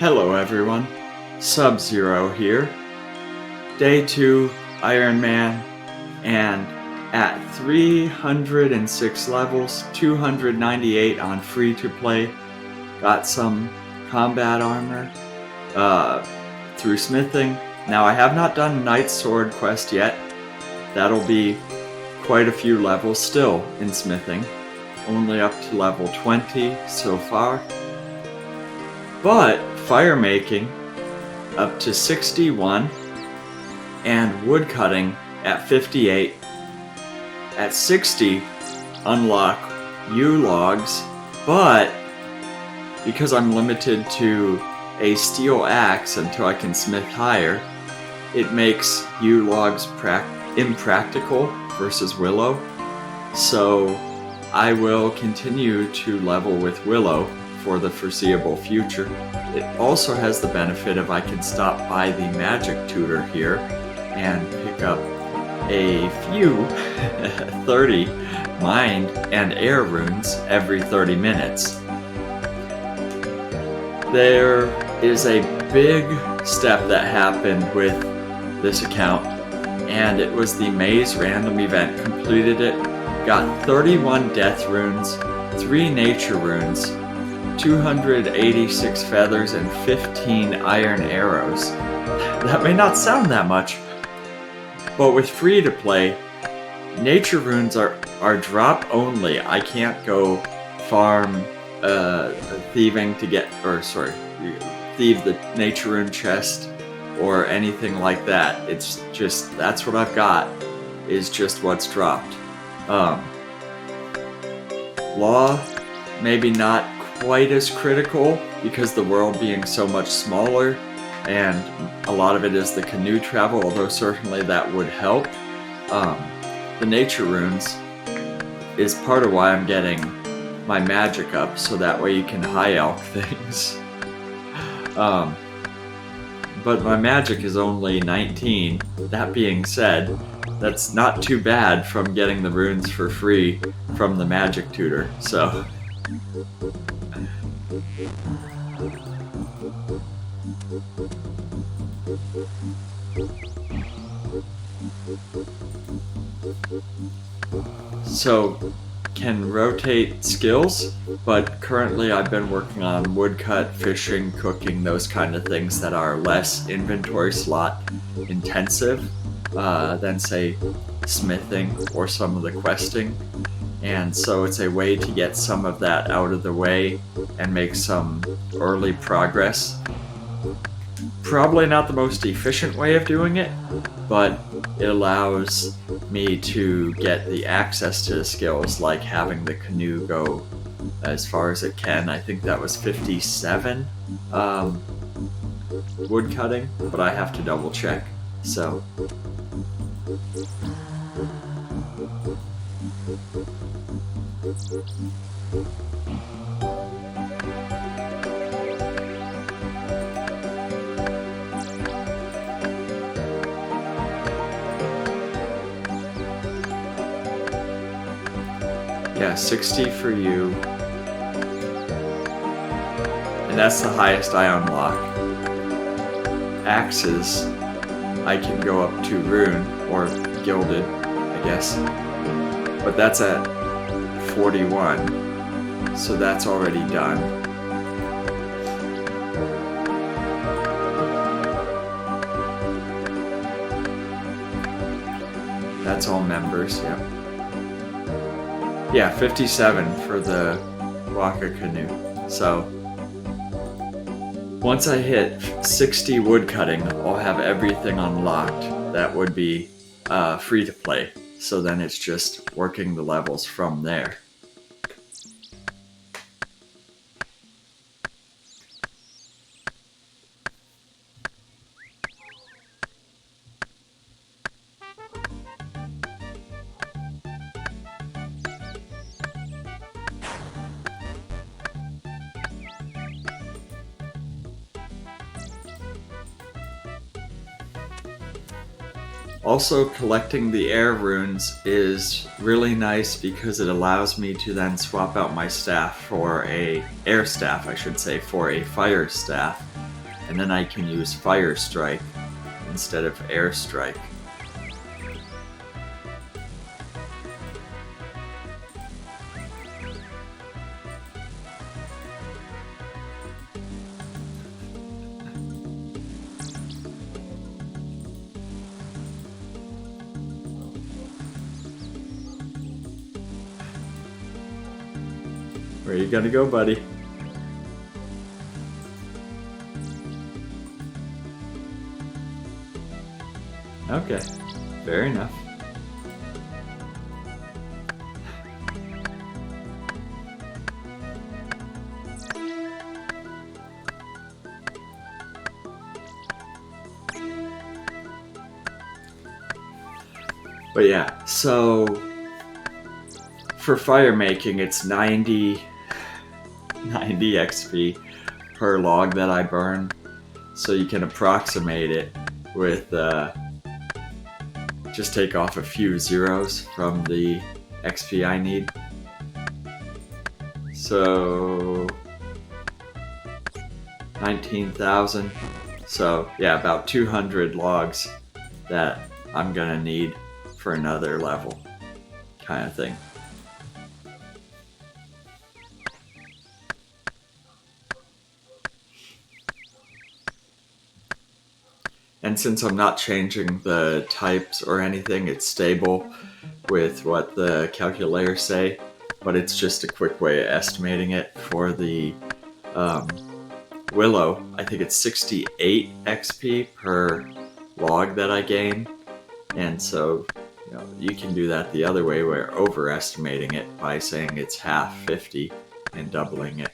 Hello everyone, Sub-Zero here. Day 2, Iron Man, and at 306 levels, 298 on free-to-play, got some combat armor through smithing. Now I have not done Knight's Sword quest yet. That'll be quite a few levels still in smithing, only up to level 20 so far. But fire making up to 61 and wood cutting at 58. At 60 unlock U logs, but because I'm limited to a steel axe until I can smith higher, it makes U logs impractical versus Willow. So I will continue to level with Willow for the foreseeable future. It also has the benefit of I can stop by the magic tutor here and pick up a few 30 mind and air runes every 30 minutes. There is a big step that happened with this account, and it was the maze random event. Completed it, got 31 death runes, 3 nature runes, 286 feathers, and 15 iron arrows. That may not sound that much, but with free to play, nature runes are drop only. I can't go farm thieving to get, thieve the nature rune chest or anything like that. It's just, that's what I've got, is just what's dropped. Law, maybe not quite as critical because the world being so much smaller and a lot of it is the canoe travel, although certainly that would help. The nature runes is part of why I'm getting my magic up, so that way you can high elk things. But my magic is only 19. That being said, that's not too bad from getting the runes for free from the magic tutor, so. So, can rotate skills, but currently I've been working on woodcut, fishing, cooking, those kind of things that are less inventory slot intensive than, say, smithing or some of the questing. And so it's a way to get some of that out of the way and make some early progress. Probably not the most efficient way of doing it, but it allows me to get the access to the skills, like having the canoe go as far as it can. I think that was 57 wood cutting, but I have to double check. So. Yeah, 60 for you. And that's the highest I unlock. Axes, I can go up to rune, or gilded, I guess. But that's at 41, so that's already done. That's all members, yeah. Yeah, 57 for the Waka canoe. So, once I hit 60 wood cutting, I'll have everything unlocked. That would be free to play. So then it's just working the levels from there. Also, collecting the air runes is really nice because it allows me to then swap out my staff for a air staff, I should say, for a fire staff. and then I can use Fire Strike instead of Air Strike. Where you gonna go, buddy? Okay, fair enough. But yeah, so for fire making, it's 90 XP per log that I burn, so you can approximate it with just take off a few zeros from the XP I need. So 19,000. So yeah, about 200 logs that I'm gonna need for another level, kind of thing. And since I'm not changing the types or anything, it's stable with what the calculators say, but it's just a quick way of estimating it. For the Willow, I think it's 68 XP per log that I gain, and so you can do that the other way, where overestimating it by saying it's half 50 and doubling it.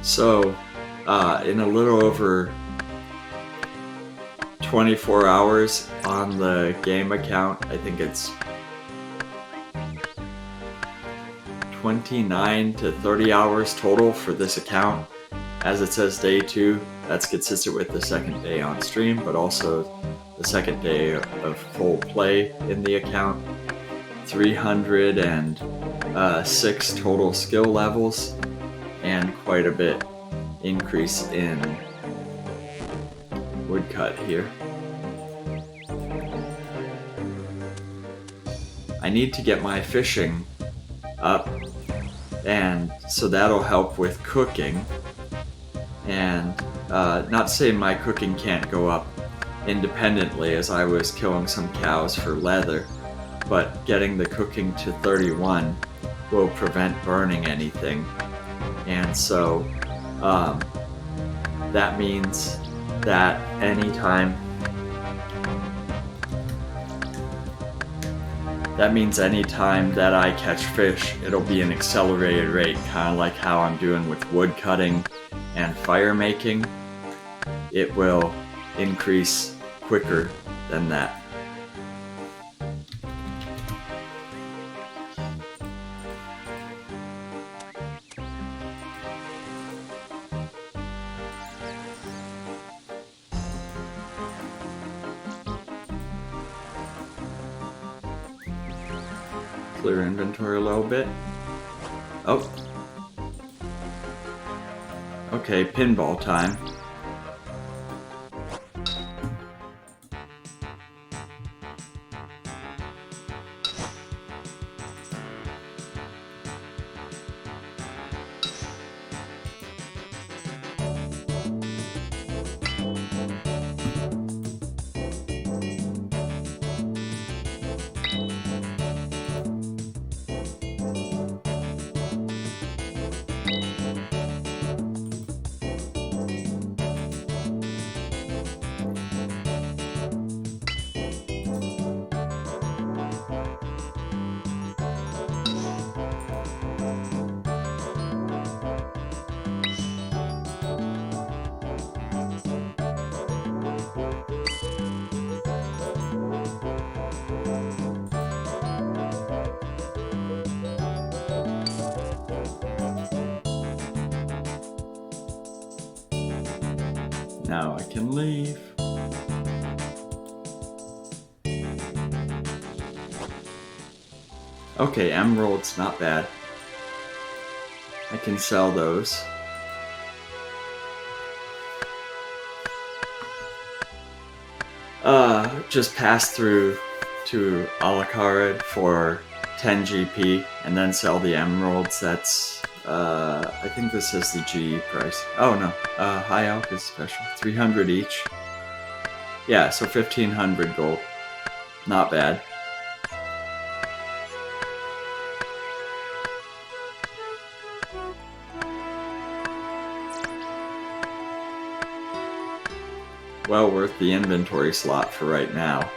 So, in a little over 24 hours on the game account, I think it's 29 to 30 hours total for this account. As it says day 2, that's consistent with the second day on stream, but also the second day of full play in the account. 306 total skill levels, and quite a bit increase in woodcut here. I need to get my fishing up, and so that'll help with cooking. And not saying my cooking can't go up independently, as I was killing some cows for leather, but getting the cooking to 31 will prevent burning anything. And so that means that anytime that I catch fish, it'll be an accelerated rate, kind of like how I'm doing with wood cutting and fire making. It will increase quicker than that. Clear inventory a little bit. Oh. Okay, pinball time. Now I can leave. Okay, emeralds, not bad. I can sell those. Just pass through to Alacarid for 10 GP and then sell the emeralds. That's, I think this is the GE price. Oh no, High Elk is special. 300 each. Yeah, so 1500 gold. Not bad. Well worth the inventory slot for right now.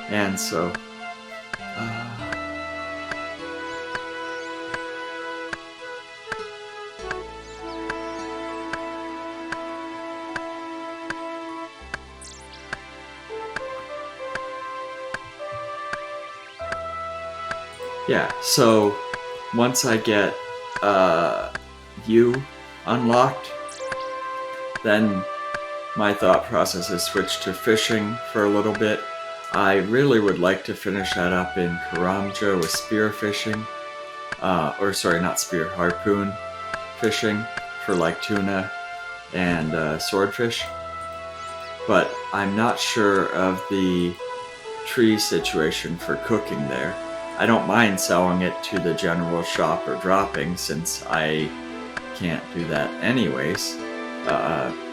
And so, yeah, so once I get U unlocked, then my thought process is switch to fishing for a little bit. I really would like to finish that up in Karamja with spear fishing, or sorry, not spear, harpoon fishing for like tuna and swordfish. But I'm not sure of the tree situation for cooking there. I don't mind selling it to the general shop or dropping since I can't do that anyways.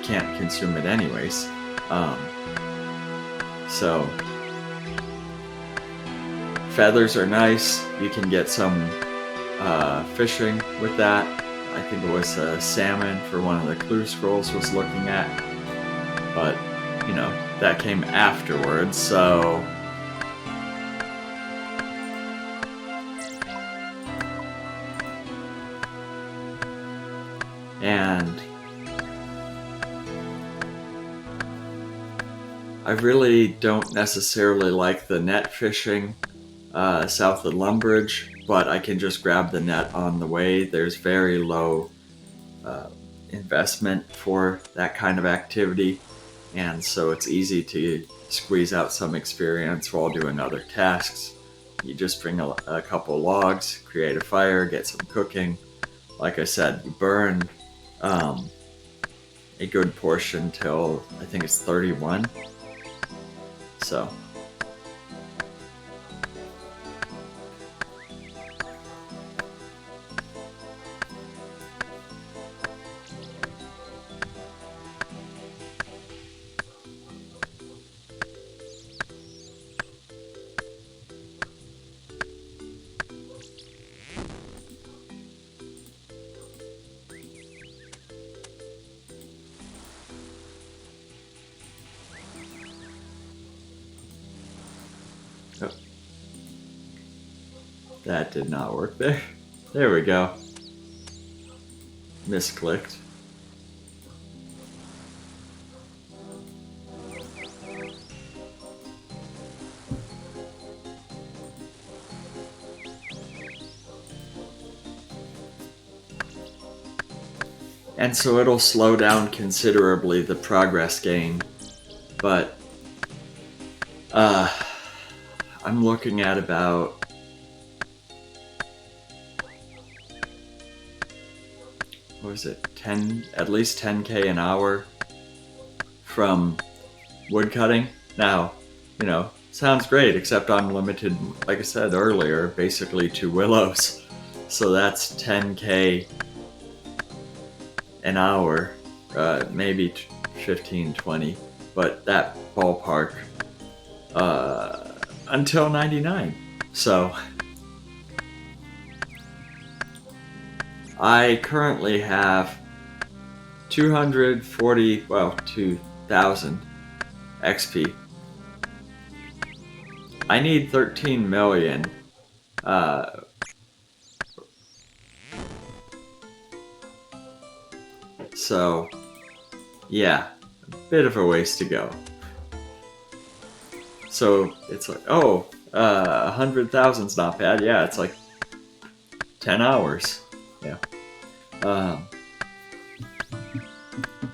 Can't consume it anyways. So feathers are nice. You can get some fishing with that. I think it was salmon for one of the clue scrolls was looking at. But, you know, that came afterwards, so... And I really don't necessarily like the net fishing south of Lumbridge, but I can just grab the net on the way. There's very low investment for that kind of activity, and so it's easy to squeeze out some experience while doing other tasks. You just bring a couple logs, create a fire, get some cooking. Like I said, you burn a good portion till I think it's 31. So that did not work there. There we go. Misclicked. And so it'll slow down considerably the progress gain. But I'm looking at about what was it, at least 10k an hour from woodcutting. Now, you know, sounds great, except I'm limited, like I said earlier, basically to willows. So that's 10k an hour, maybe 15, 20, but that ballpark until 99. So I currently have 2000 XP. I need 13 million So, yeah, a bit of a ways to go. So it's like, oh, 100,000's not bad. Yeah, it's like 10 hours. Yeah.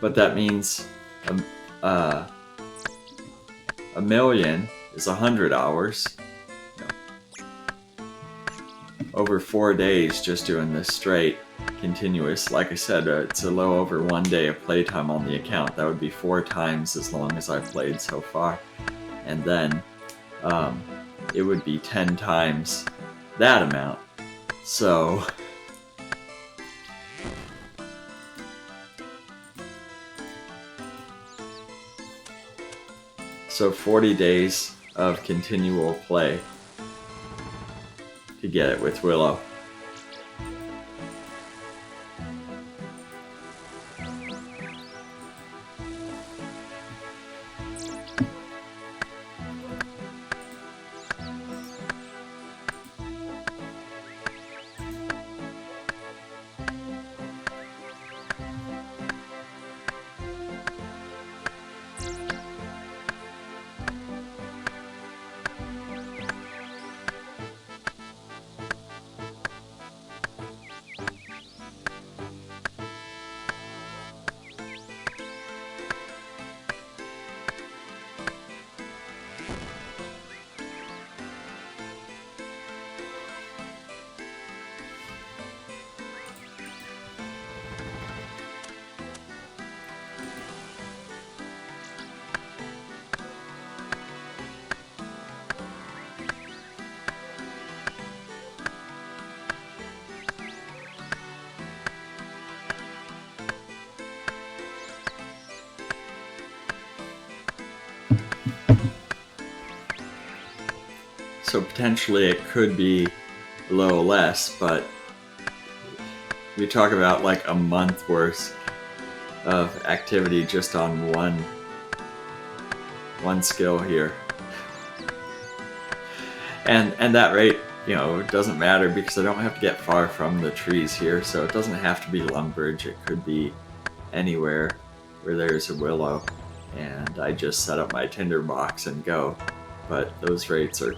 But that means a million is 100 hours. Over 4 days just doing this straight, continuous. Like I said, it's a little over 1 day of playtime on the account. That would be 4 times as long as I've played so far. And then it would be 10 times that amount. So so 40 days of continual play to get it with Willow. So potentially it could be a little less, but we talk about like a month worth of activity just on one skill here. And that rate, you know, it doesn't matter because I don't have to get far from the trees here, so it doesn't have to be Lumbridge. It could be anywhere where there's a willow, and I just set up my tinderbox and go. But those rates are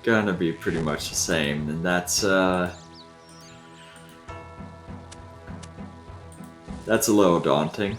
gonna be pretty much the same, and that's a little daunting.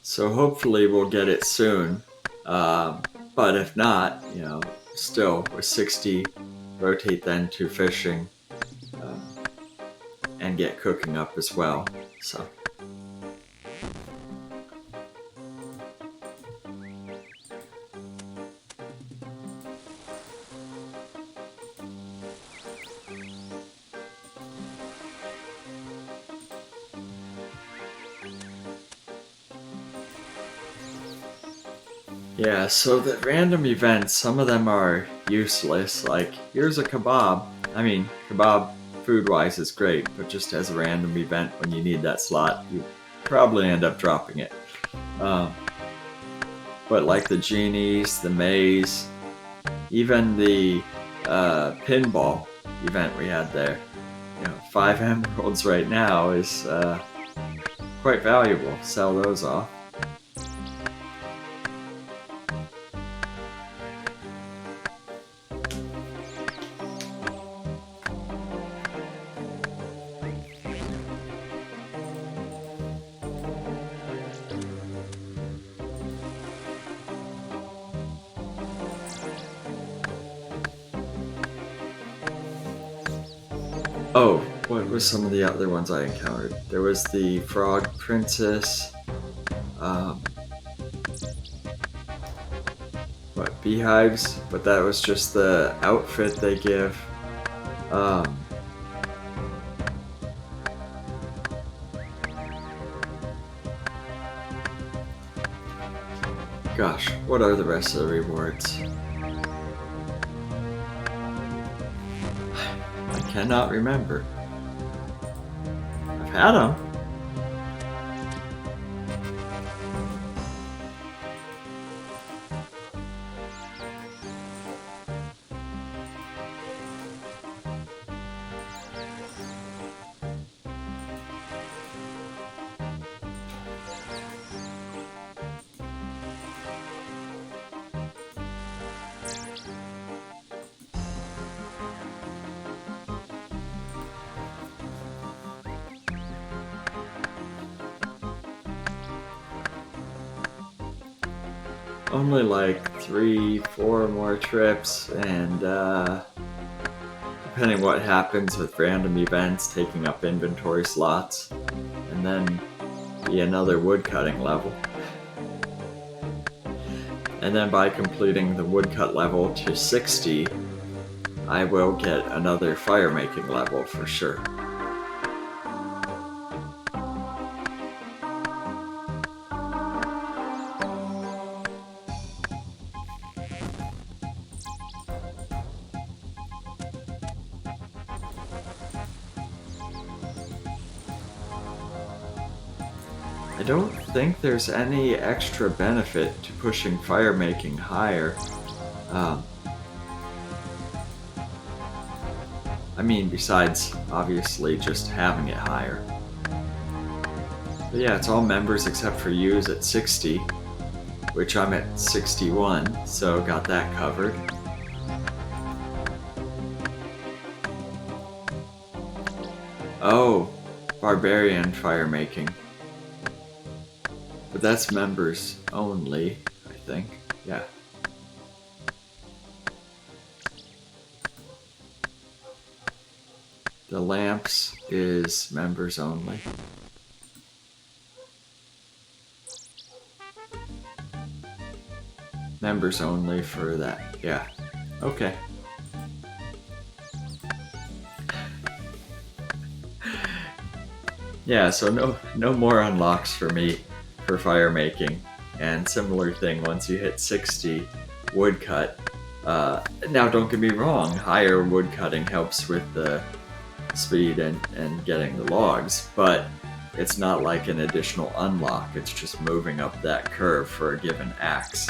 So hopefully we'll get it soon. But if not, you know, still with 60, rotate then to fishing and get cooking up as well. So. Yeah, so the random events, some of them are useless, like here's a kebab. I mean, kebab food-wise is great, but just as a random event when you need that slot, you probably end up dropping it. But like the genies, the maze, even the pinball event we had there, you know, 5 emeralds right now is quite valuable. Sell those off. Oh, what was some of the other ones I encountered? There was the Frog Princess. Um, what, beehives? But that was just the outfit they give. Um, gosh, what are the rest of the rewards? I cannot remember. I've had them. Only like 3-4 more trips, and depending what happens with random events taking up inventory slots, and then be another woodcutting level. And then by completing the woodcut level to 60, I will get another fire making level for sure. I don't think there's any extra benefit to pushing fire making higher. I mean, besides obviously just having it higher. But yeah, it's all members except for U's at 60, which I'm at 61, so got that covered. Oh, barbarian fire making. But that's members only, I think. Yeah. The lamps is members only. Members only for that. Yeah. Okay. Yeah, so no more unlocks for me for fire making. And similar thing, once you hit 60 woodcut. Now don't get me wrong, higher woodcutting helps with the speed and getting the logs, but it's not like an additional unlock, it's just moving up that curve for a given axe.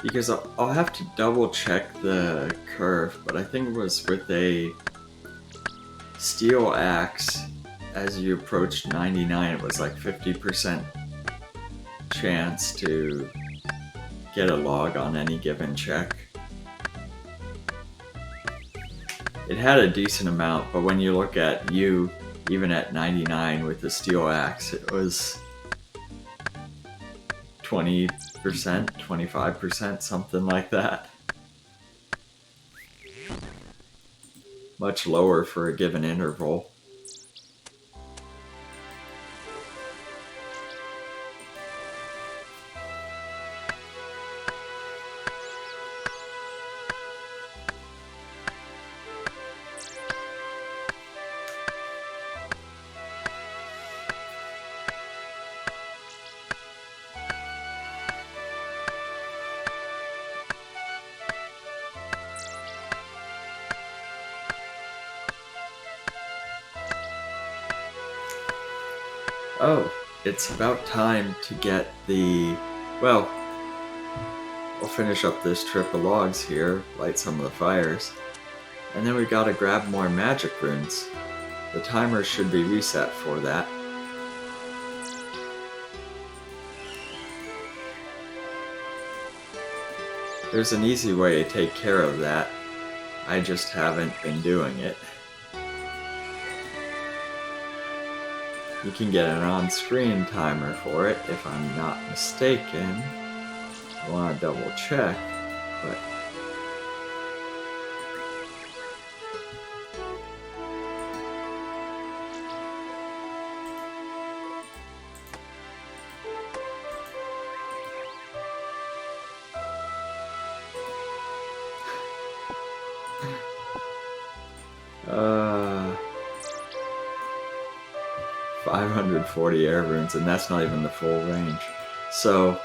Because I'll have to double check the curve, but I think it was with a steel axe, as you approached 99, it was like 50% chance to get a log on any given check. It had a decent amount, but when you look at you, even at 99 with the steel axe, it was 20%, 25%, something like that. Much lower for a given interval. Oh, it's about time to get the... Well, we'll finish up this trip of logs here, light some of the fires, and then we gotta grab more magic runes. The timer should be reset for that. There's an easy way to take care of that. I just haven't been doing it. You can get an on-screen timer for it, if I'm not mistaken. I want to double check, but... Uh... 540 air runes, and that's not even the full range. So,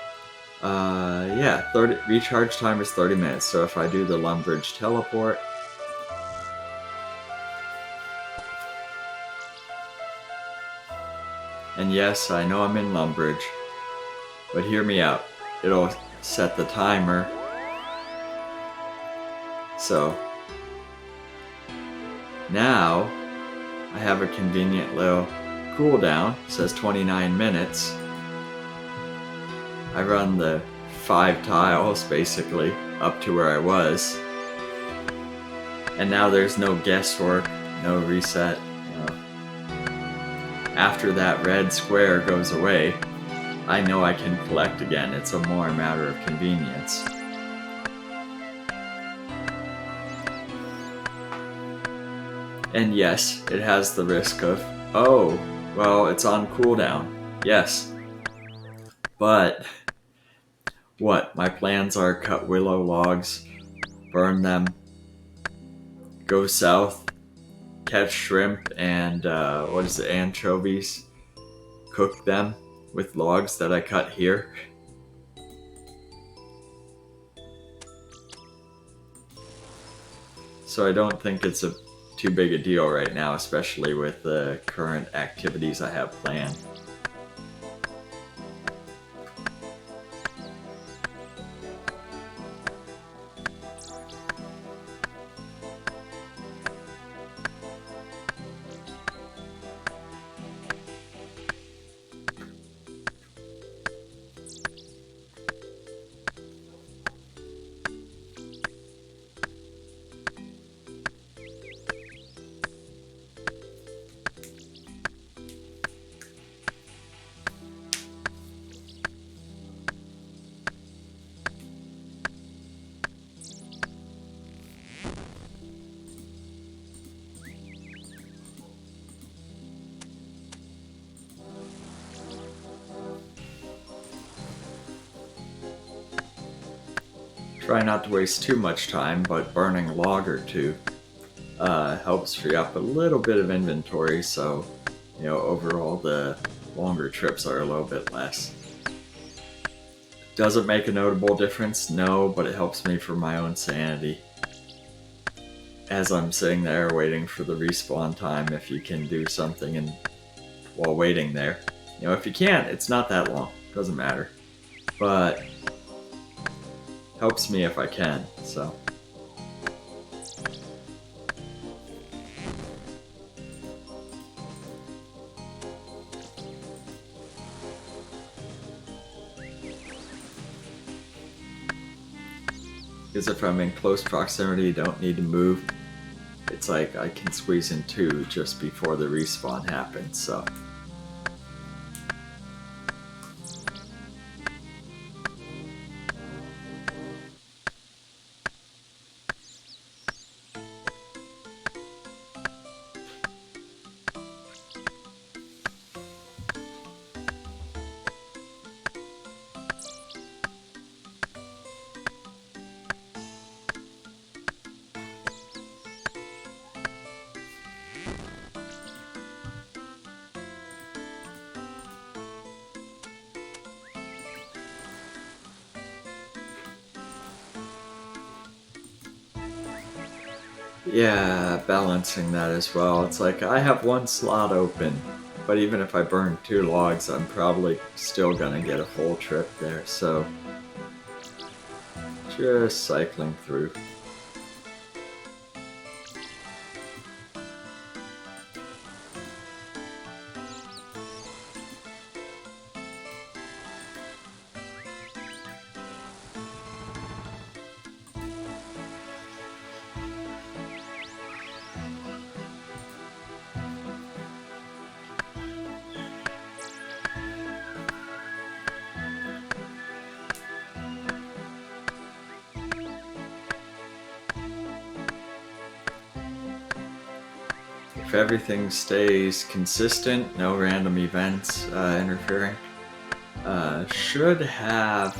yeah, recharge time is 30 minutes. So if I do the Lumbridge teleport, and yes, I know I'm in Lumbridge, but hear me out. It'll set the timer. So, now I have a convenient little cooldown. It says 29 minutes. I run the 5 tiles basically up to where I was, and now there's no guesswork, no reset. After that red square goes away, I know I can collect again. It's a more matter of convenience. And yes, it has the risk of, oh, well, it's on cooldown. Yes. But what? My plans are cut willow logs, burn them, go south, catch shrimp and anchovies, cook them with logs that I cut here. So I don't think it's too big a deal right now, especially with the current activities I have planned. Try not to waste too much time, but burning a log or two helps free up a little bit of inventory, so overall the longer trips are a little bit less. Does it make a notable difference? No, but it helps me for my own sanity. As I'm sitting there waiting for the respawn time, if you can do something while waiting there. If you can't, it's not that long. Doesn't matter. But helps me if I can, so. Because if I'm in close proximity, don't need to move. It's like I can squeeze in 2 just before the respawn happens, so. Yeah, balancing that as well. It's like I have 1 slot open But even if I burn 2 logs, I'm probably still gonna get a full trip there, so just cycling through. If everything stays consistent, no random events interfering, should have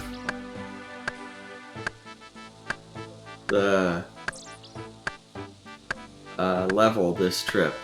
the level this trip.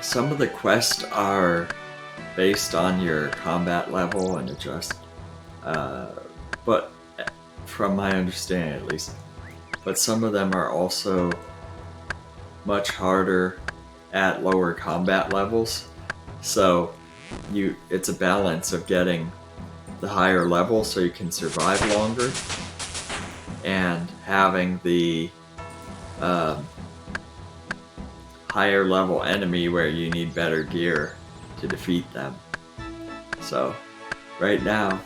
Some of the quests are based on your combat level and adjust, but from my understanding at least, but some of them are also much harder at lower combat levels, so it's a balance of getting the higher level so you can survive longer and having the higher level enemy where you need better gear to defeat them. So right now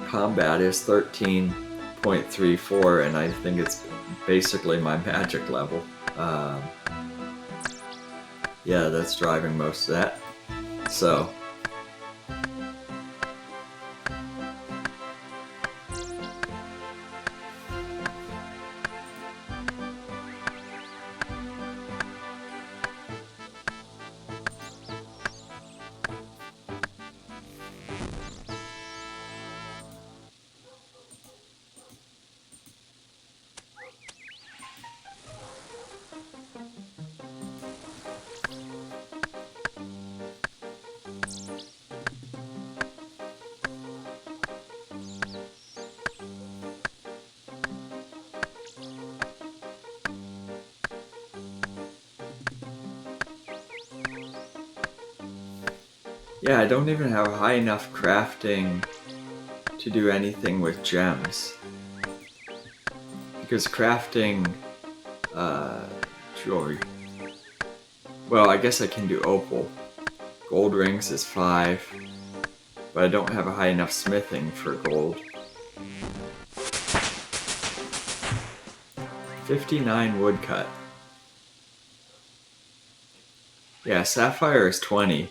combat is 13.34 and I think it's basically my magic level. Yeah, that's driving most of that. So yeah, I don't even have high enough crafting to do anything with gems. Because crafting jewelry. Well, I guess I can do opal. Gold rings is 5, but I don't have a high enough smithing for gold. 59 woodcut. Yeah, sapphire is 20.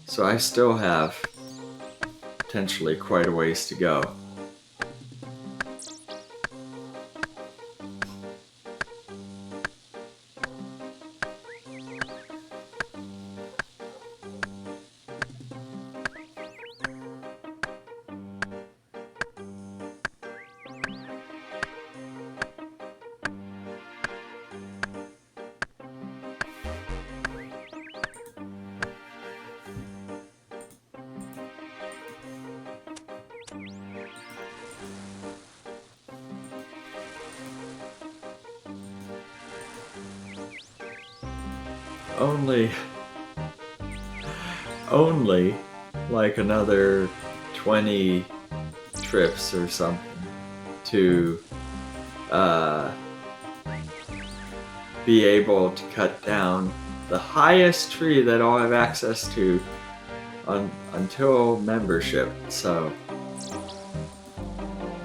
So I still have potentially quite a ways to go. Only like another 20 trips or something to be able to cut down the highest tree that I'll have access to until membership, so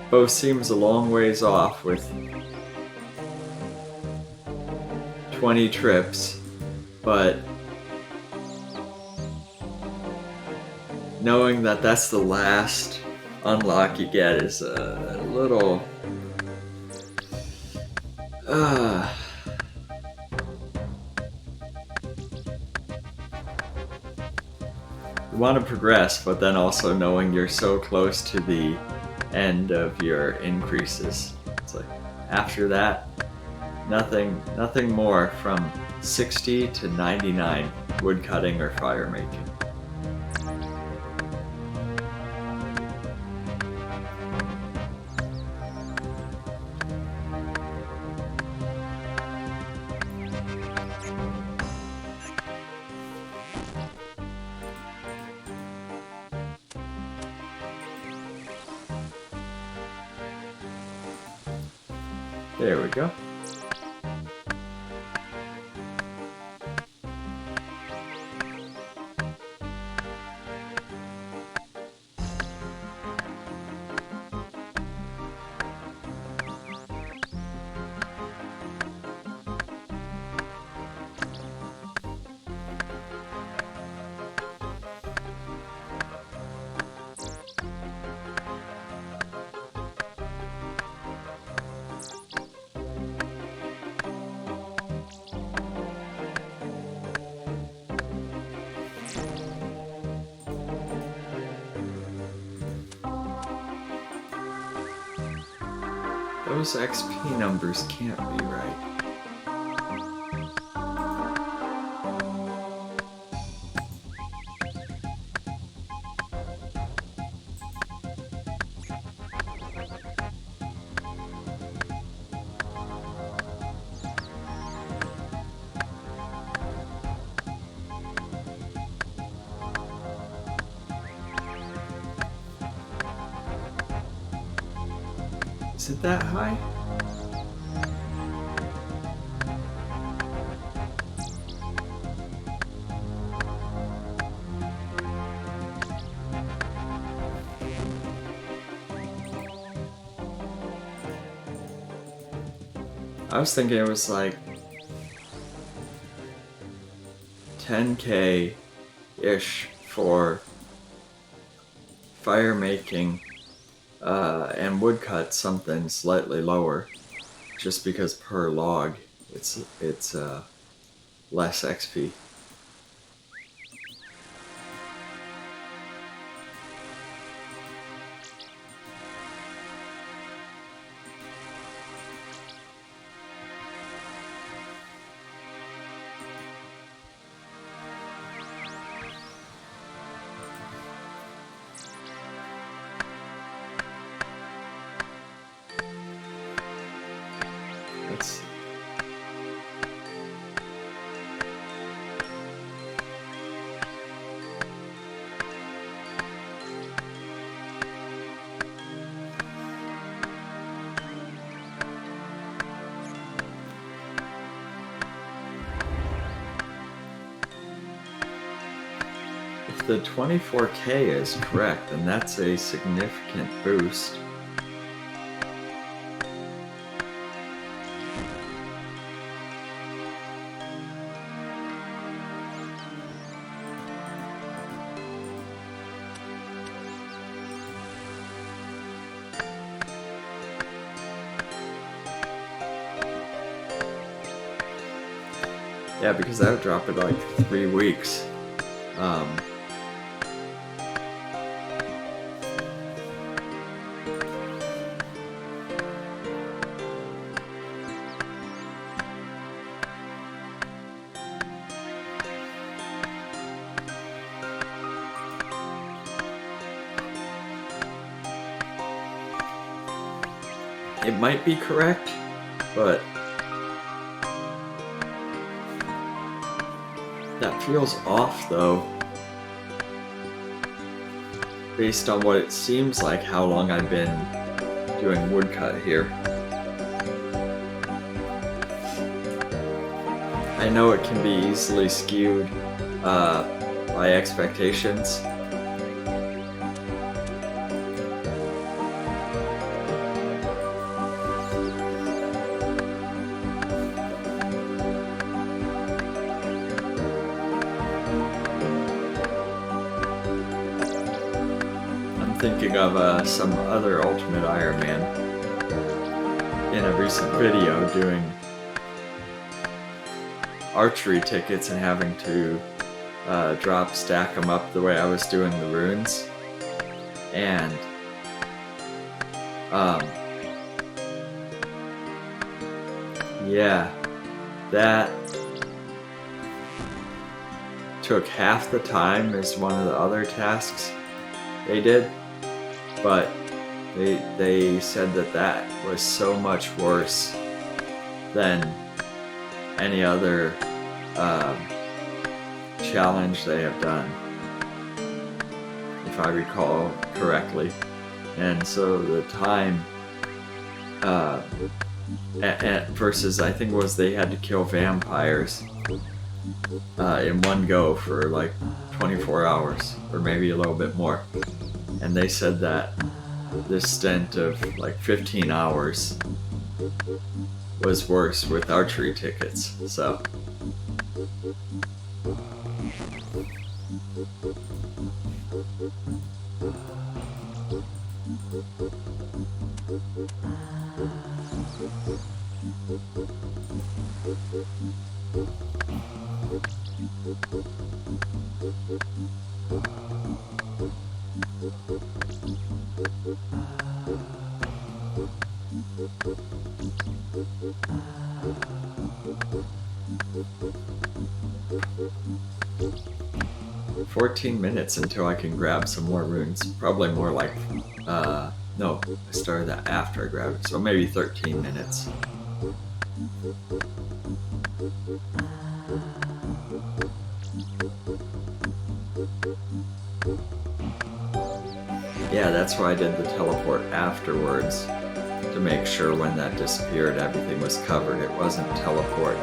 both seems a long ways off with 20 trips, but knowing that that's the last unlock you get is a little you want to progress, but then also knowing you're so close to the end of your increases. It's like after that, nothing more from 60 to 99 woodcutting or fire making. There we go. Those XP numbers can't be right. Is it that high? I was thinking it was like 10K-ish for fire making and woodcut something slightly lower, just because per log it's less XP. Let's see. If the 24K is correct, then that's a significant boost. Yeah, because that would drop it like 3 weeks. It might be correct, but that feels off though, based on what it seems like how long I've been doing woodcut here. I know it can be easily skewed by expectations, thinking of some other Ultimate Iron Man in a recent video doing archery tickets and having to stack them up the way I was doing the runes. And yeah, that took half the time as one of the other tasks they did, but they said that was so much worse than any other challenge they have done, if I recall correctly. And so the time versus, I think it was, they had to kill vampires in one go for like 24 hours or maybe a little bit more, and they said that this stint of like 15 hours was worse with archery tickets. So $14 until I can grab some more runes. Probably more like, no, I started that after I grabbed it, so maybe 13 minutes. Yeah, that's why I did the teleport afterwards, to make sure when that disappeared everything was covered. It wasn't teleport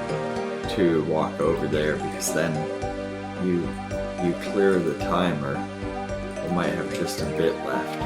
to walk over there, because then you clear the timer. You might have just a bit left.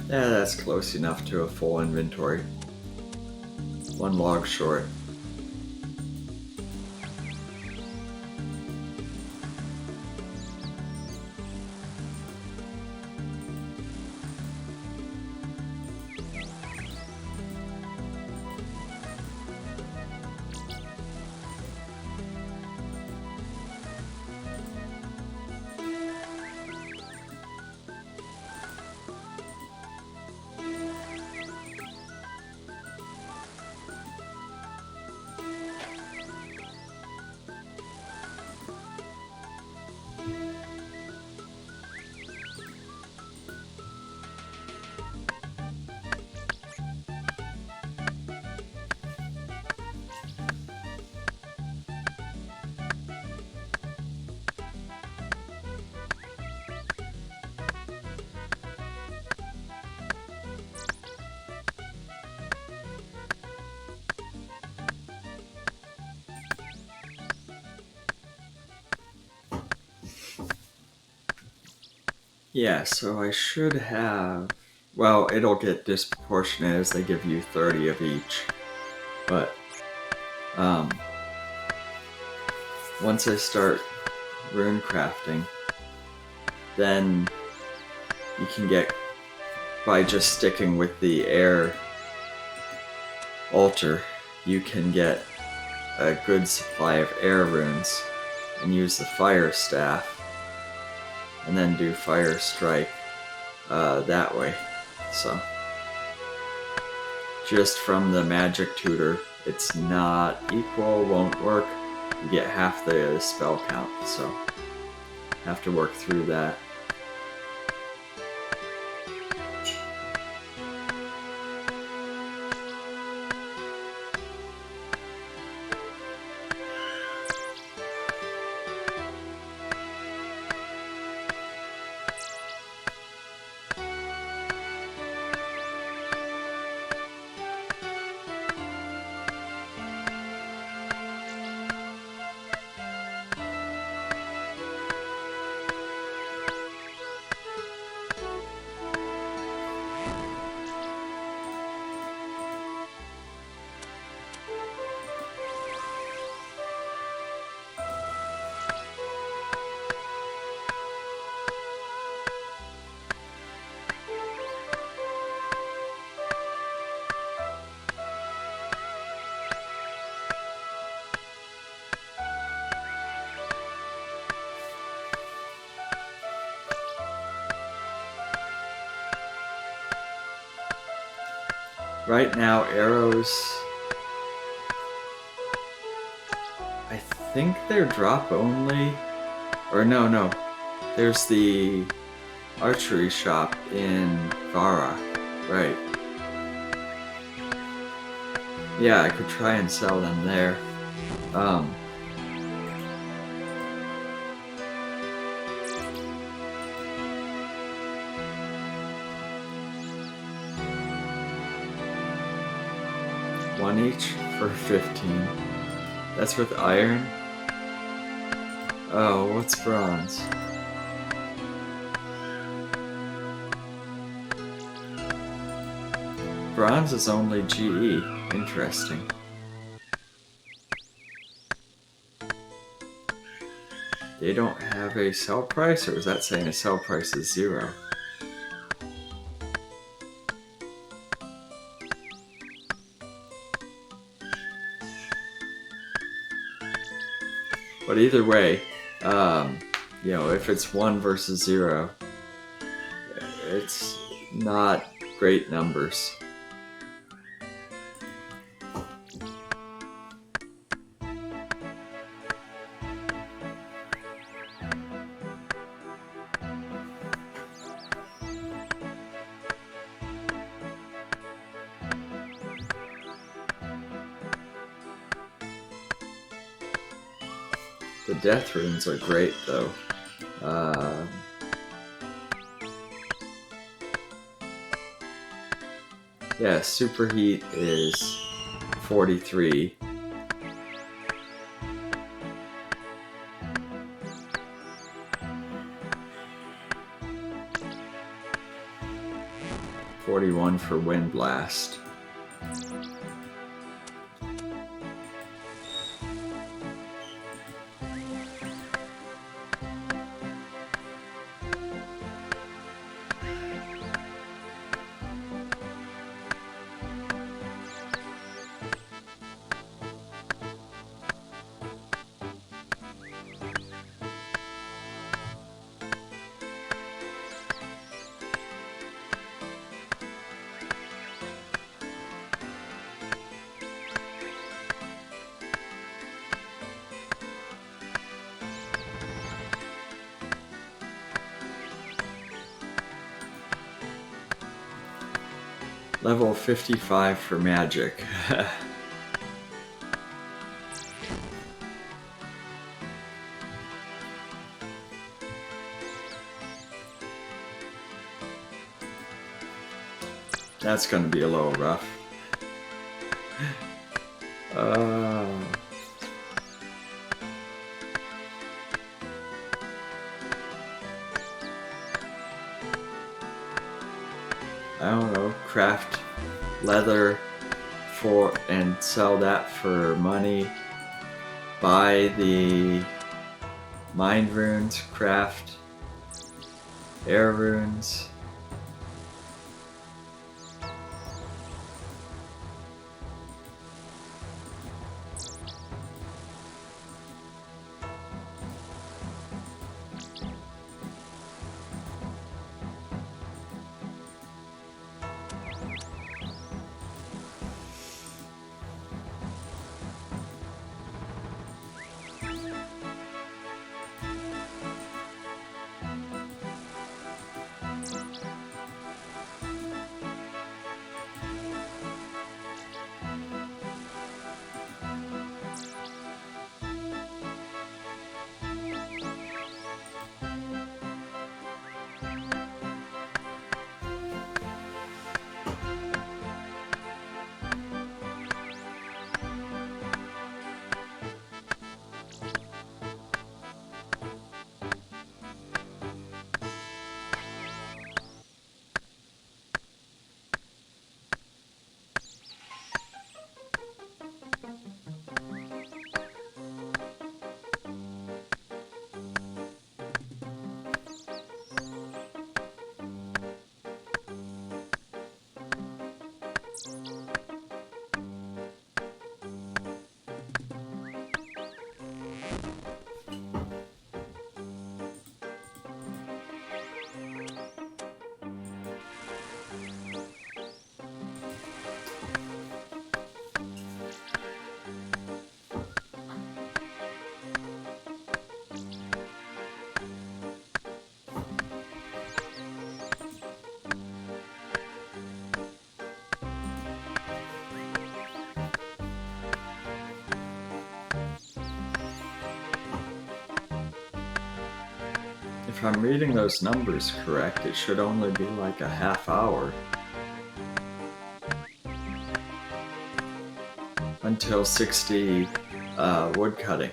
Yeah, that's close enough to a full inventory. One log short. Yeah, so I should have... Well, it'll get disproportionate as they give you 30 of each. But, once I start rune crafting, then you can get, by just sticking with the air altar, you can get a good supply of air runes and use the fire staff and then do fire strike that way. So just from the magic tutor, it's not equal, won't work. You get half the spell count, so have to work through that. Right now, arrows, I think they're drop only, or no, there's the archery shop in Vara, right. Yeah, I could try and sell them there. One each for 15. That's with iron? Oh, what's bronze? Bronze is only GE. Interesting. They don't have a sell price, or is that saying a sell price is 0? But either way, you know, if it's 1 versus 0, it's not great numbers. The death runes are great, though. Yeah, superheat is 43. $41 for wind blast. Level 55 for magic. That's gonna be a little rough. craft leather and sell that for money. Buy the mind runes, craft air runes. If I'm reading those numbers correct, it should only be like a half hour until 60 wood cutting.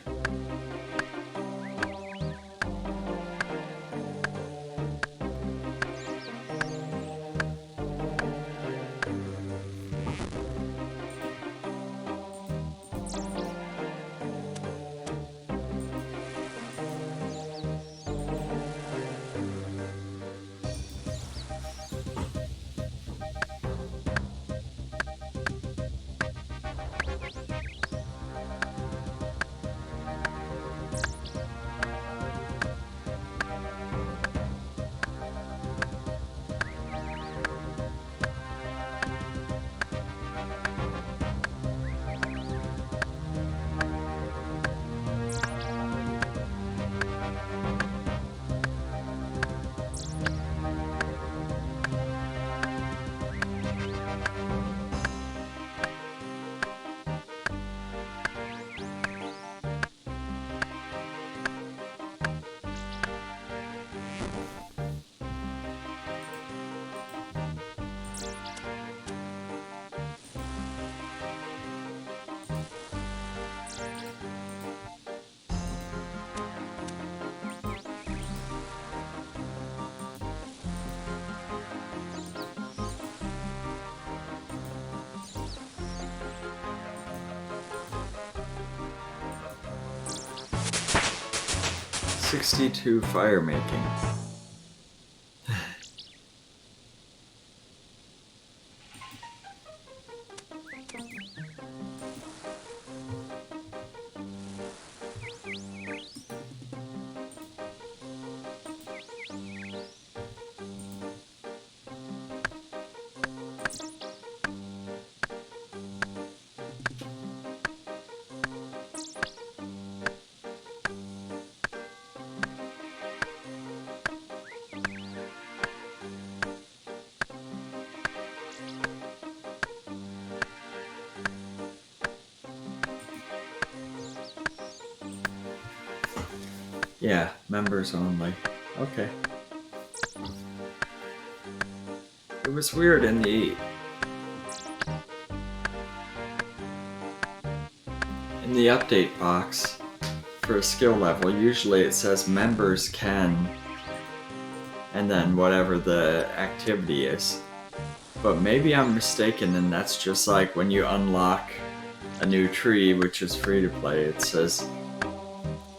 "62 fire making." Yeah, members only. Okay. It was weird in the update box for a skill level. Usually it says members can, and then whatever the activity is. but maybe I'm mistaken and that's just like when you unlock a new tree, which is free to play, it says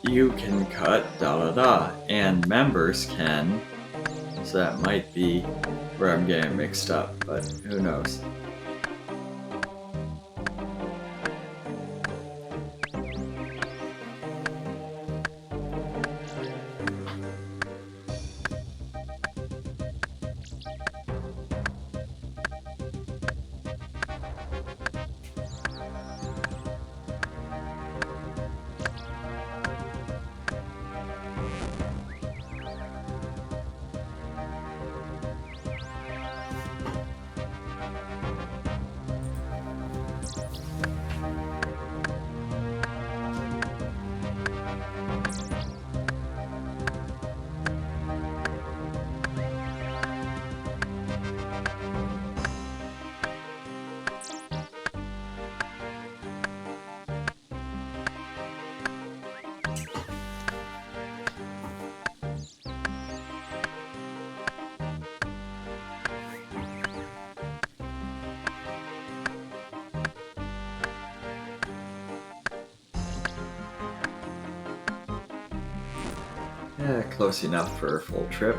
you can cut da-da-da, and members can, so that might be where I'm getting mixed up, but who knows. Yeah, close enough for a full trip.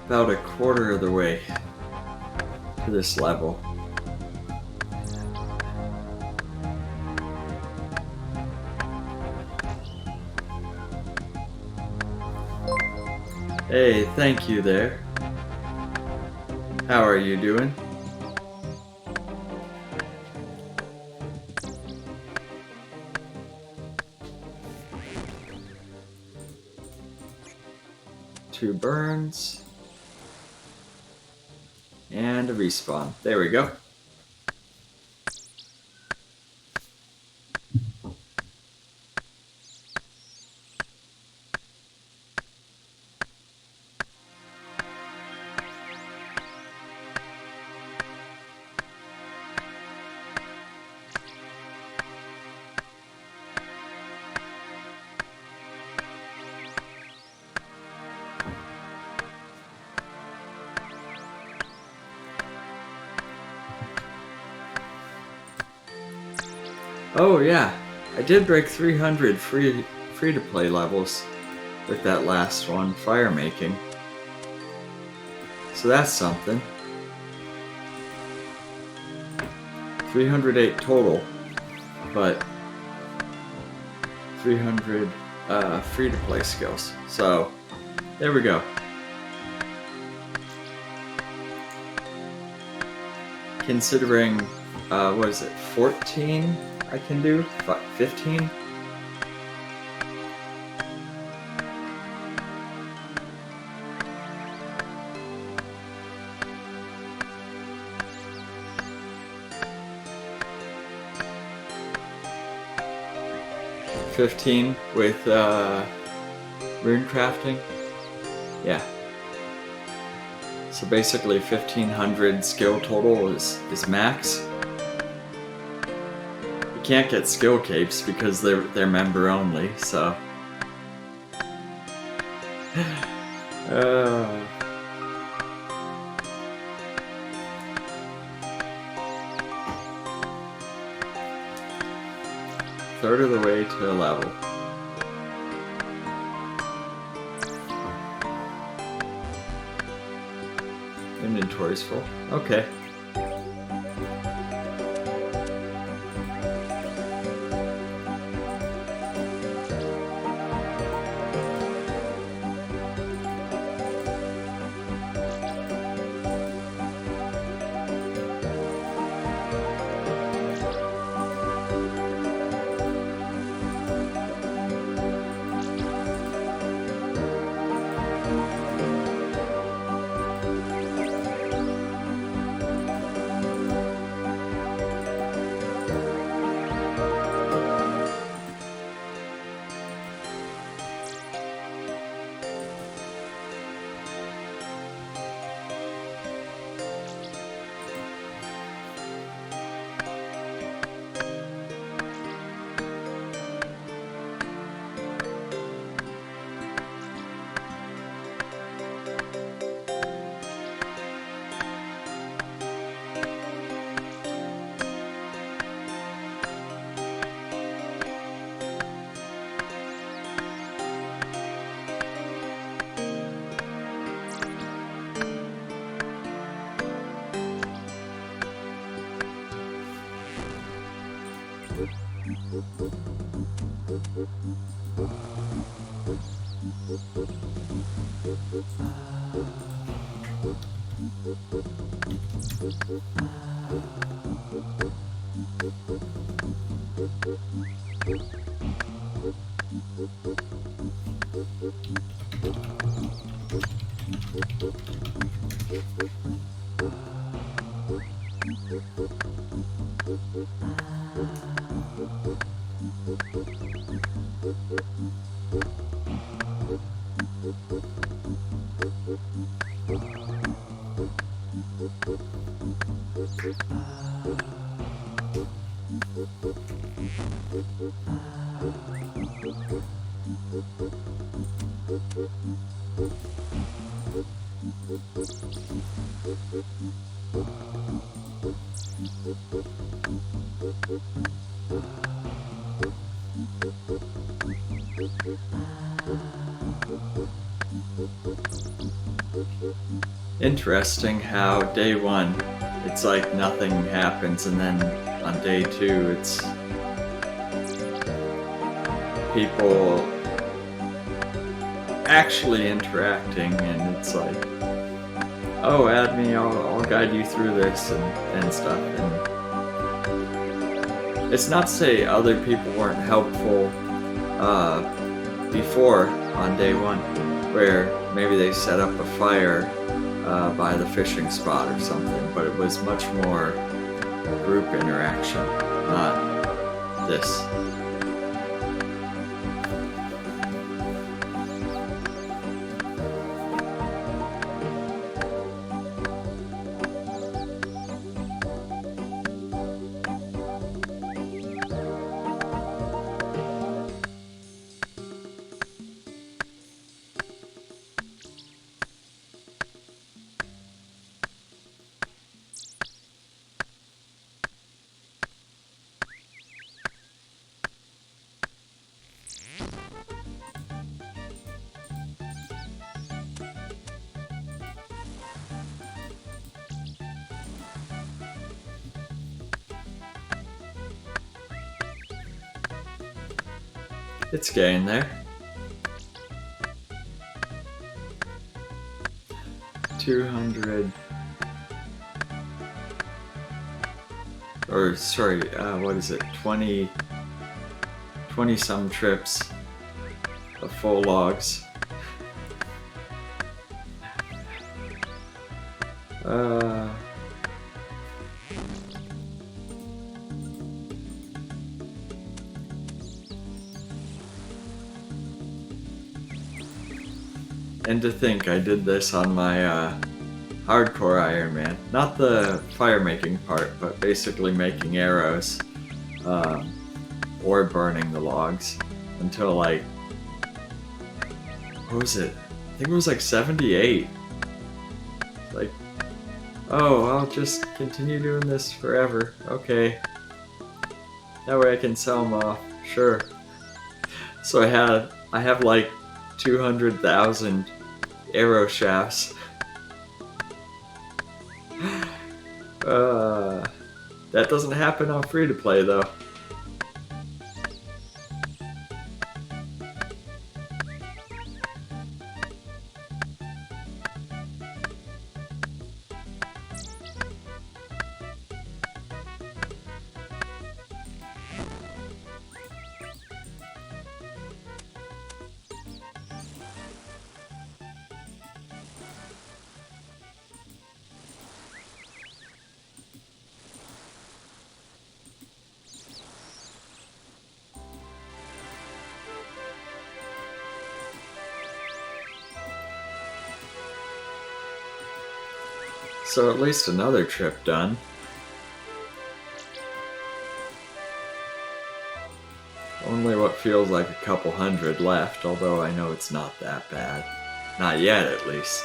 About a quarter of the way to this level. Hey, thank you there. How are you doing? Two burns. And a respawn. There we go. Oh yeah, I did break 300 free-to-play levels with that last one, fire making. So that's something. 308 total, but 300 free-to-play skills. So there we go. Considering, what is it, 14? I can do 15. With rune crafting. Yeah. So basically 1500 skill total is max. Can't get skill capes because they're member only, so third of the way to a level. Inventory's full. Okay. Interesting how day one, it's like nothing happens, and then on day two, it's people actually interacting, and it's like, oh, add me, I'll guide you through this and stuff. And it's not to say other people weren't helpful before on day one, where maybe they set up a fire by the fishing spot or something, but it was much more group interaction, not this. It's getting there. 200, or sorry, what is it? 20 some trips of full logs. And to think I did this on my hardcore Iron Man. Not the fire making part, but basically making arrows or burning the logs until like, what was it? I think it was like 78. Like, oh, I'll just continue doing this forever. Okay. That way I can sell them off. Sure. So I have like 200,000 arrow shafts. That doesn't happen on free to play though. So at least another trip done. Only what feels like a couple hundred left, although I know it's not that bad. Not yet, at least.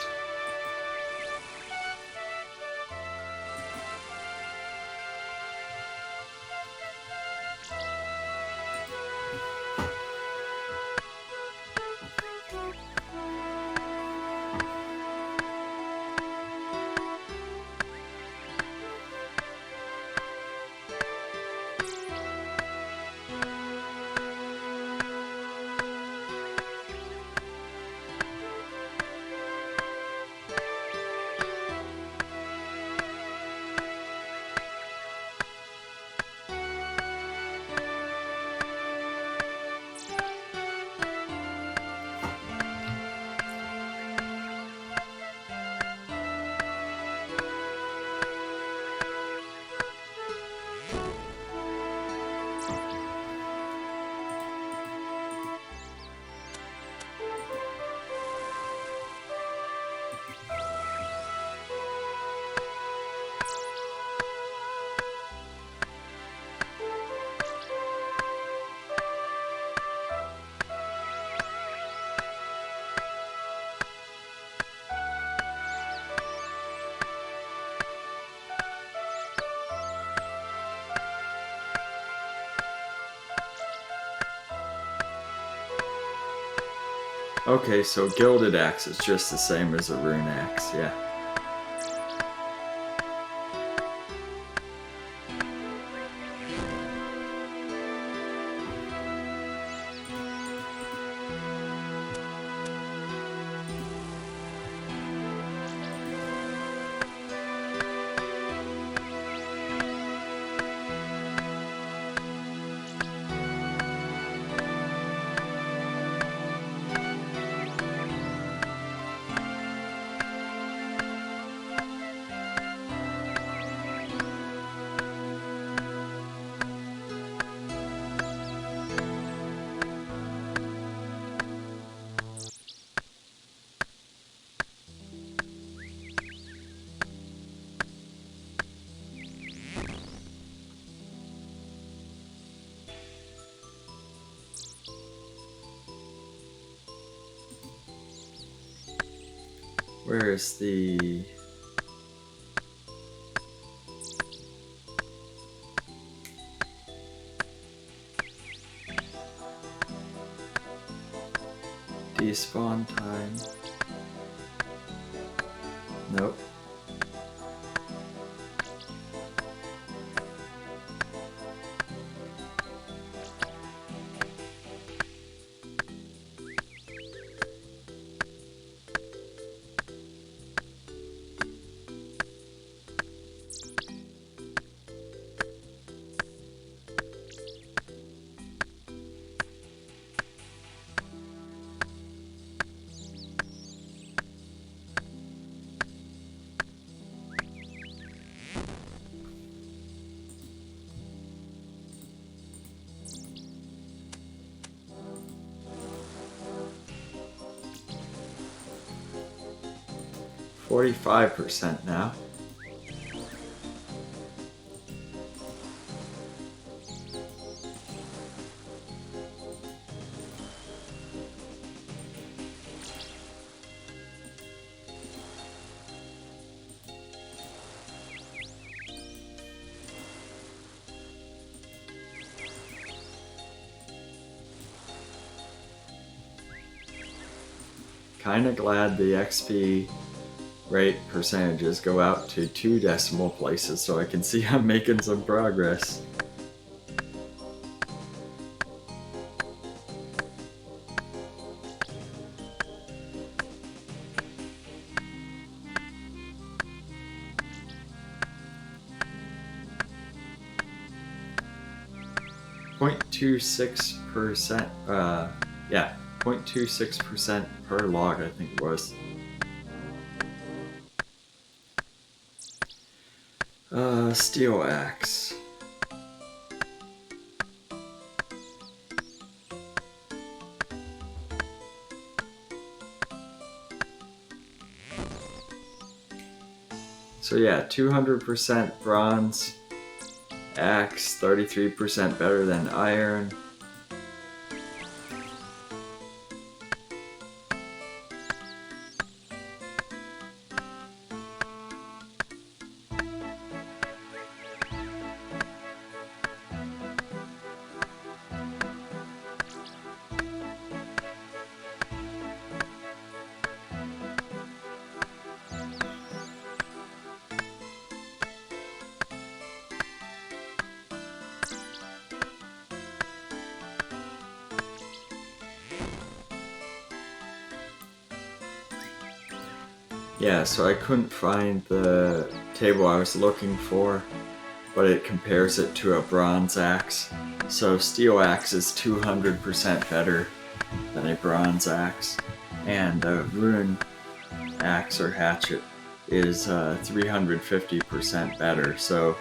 Okay, so gilded axe is just the same as a rune axe, yeah. Where is the... despawn time? Nope. %45 now. Kinda glad the XP rate percentages go out to 2 decimal places so I can see I'm making some progress. .26%, yeah, 0.26% per log, I think it was. Steel axe. So yeah, 200% bronze axe, 33% better than iron. Yeah, so I couldn't find the table I was looking for, but it compares it to a bronze axe. So steel axe is 200% better than a bronze axe, and a rune axe or hatchet is 350% better. So,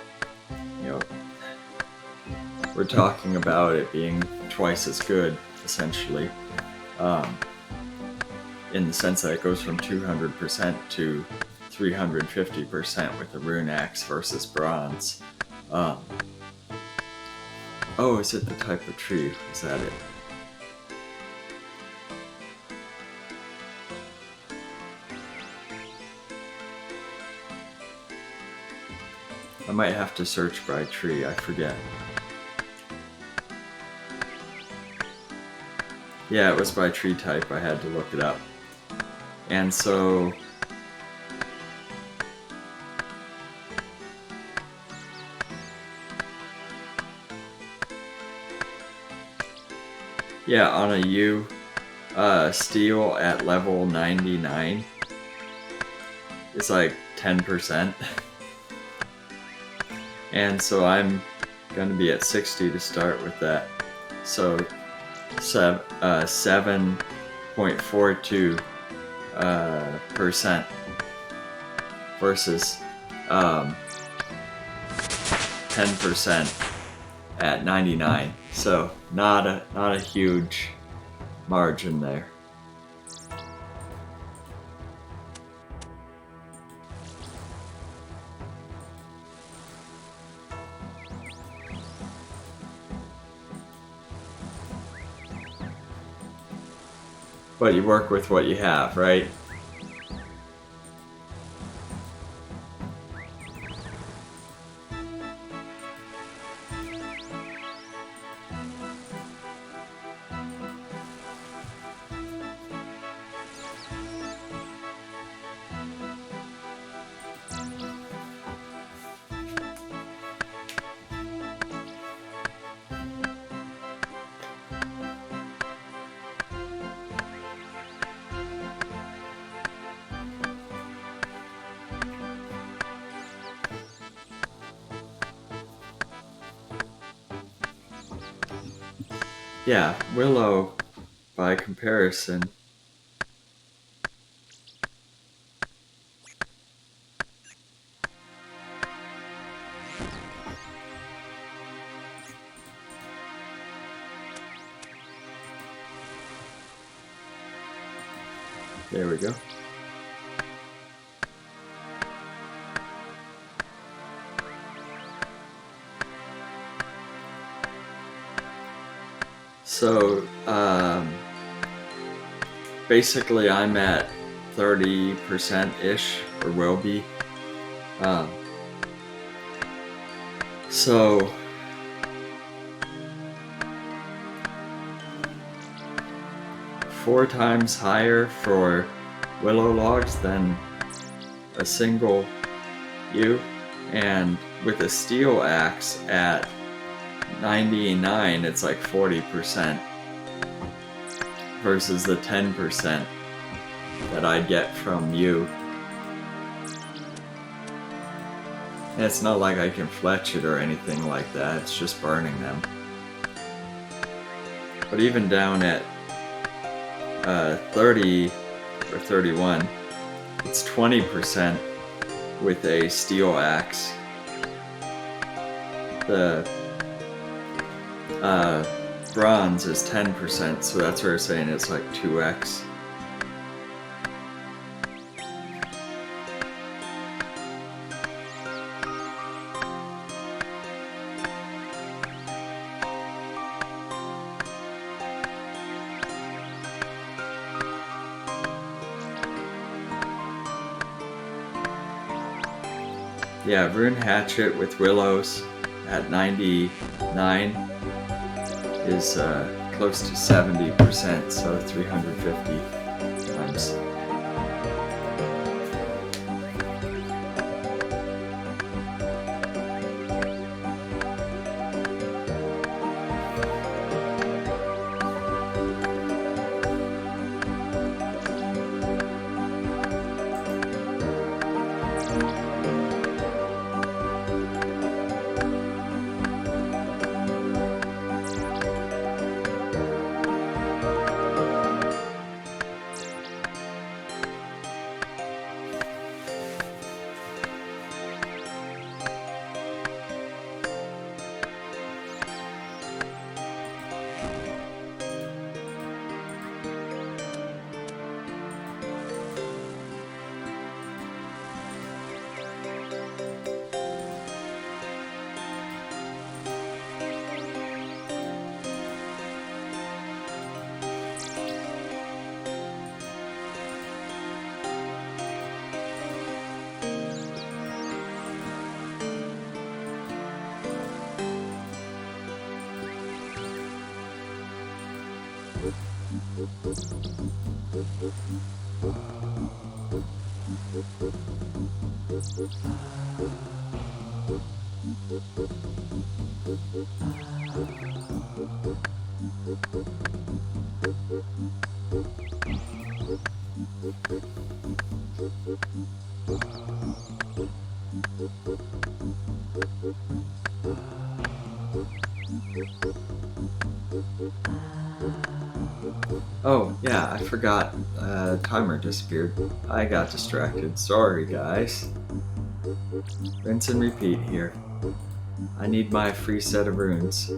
you know, we're talking about it being twice as good, essentially. In the sense that it goes from 200% to 350% with the rune axe versus bronze. Oh, is it the type of tree? Is that it? I might have to search by tree, I forget. Yeah, it was by tree type. I had to look it up. And so yeah, on a U, steel at level 99 is like 10%. And so I'm going to be at 60 to start with that. So 7.42% versus 10% at 99. So not a huge margin there. But you work with what you have, right? Yeah, willow, by comparison, there we go. So basically I'm at 30%-ish, or will be. So four times higher for willow logs than a single U, and with a steel axe at 99 it's like 40% versus the 10% that I get from you. And it's not like I can fletch it or anything like that, it's just burning them. But even down at 30 or 31, it's 20% with a steel axe. The bronze is 10%, so that's where we're saying it's like 2x. Yeah, rune hatchet with willows at 99 is close to 70%, so 350 times. Oh, yeah, I forgot. Timer disappeared. I got distracted. Sorry, guys. Rinse and repeat here. I need my free set of runes.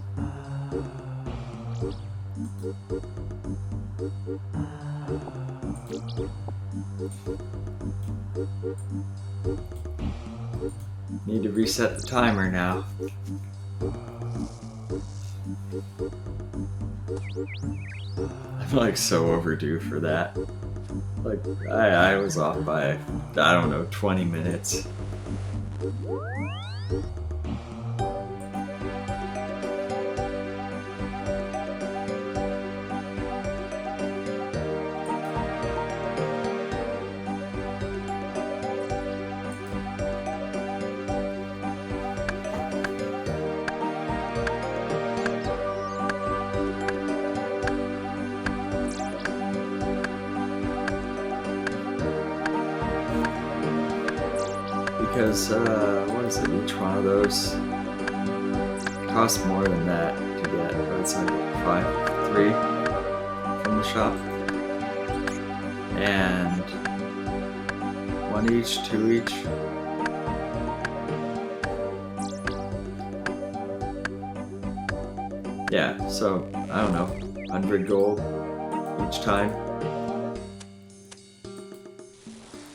Need to reset the timer now. I'm like so overdue for that. Like, I was off by, I don't know, 20 minutes. Because, what is it, each one of those costs more than that to get, but it's like 3 from the shop. And 1 each, 2 each. Yeah, so, I don't know, 100 gold each time.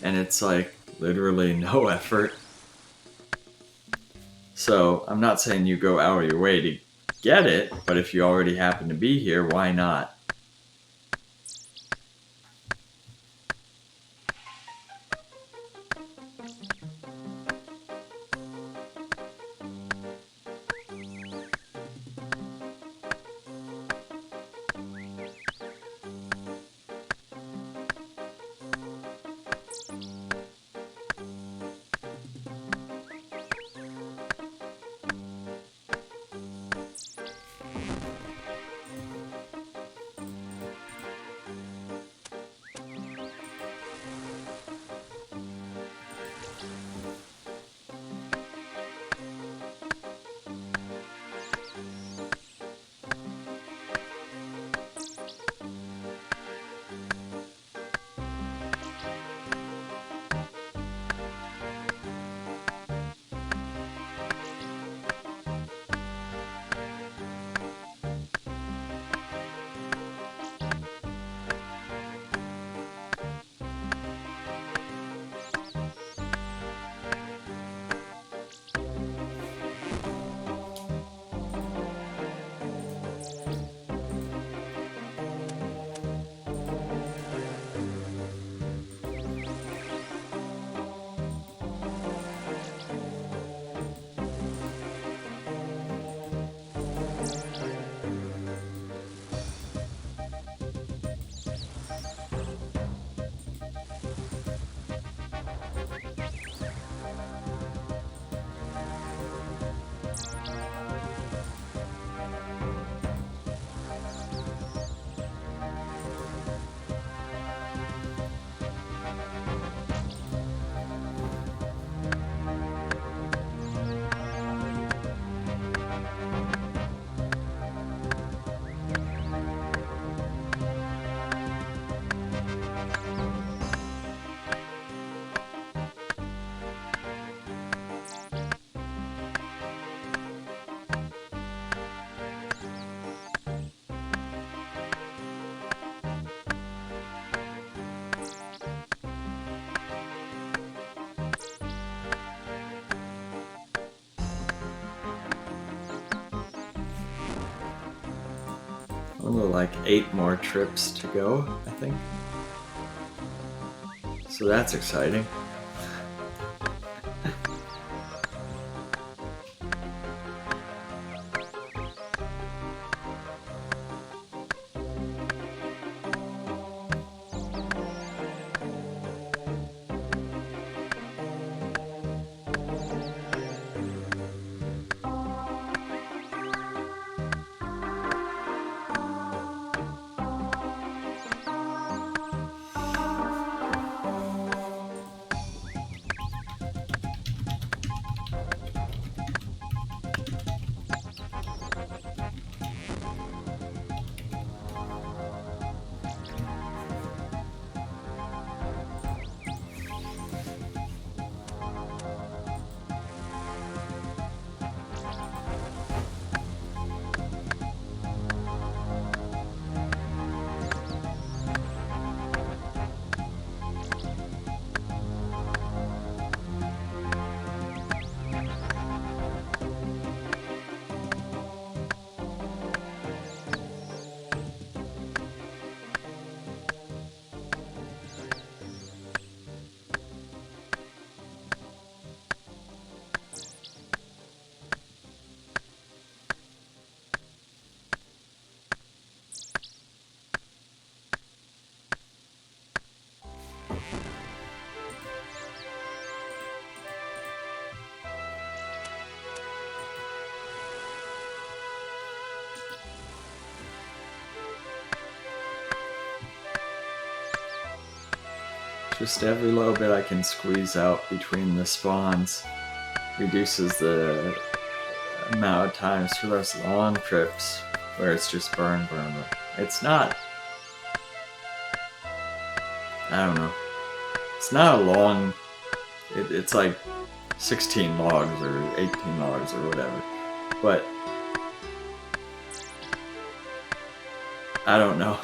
And it's like, literally no effort. So I'm not saying you go out of your way to get it, but if you already happen to be here, why not? Only like 8 more trips to go, I think. So that's exciting. Just every little bit I can squeeze out between the spawns reduces the amount of times for those long trips where it's just burn. It's not, I don't know, it's not a long, it's like 16 logs or 18 logs or whatever, but I don't know,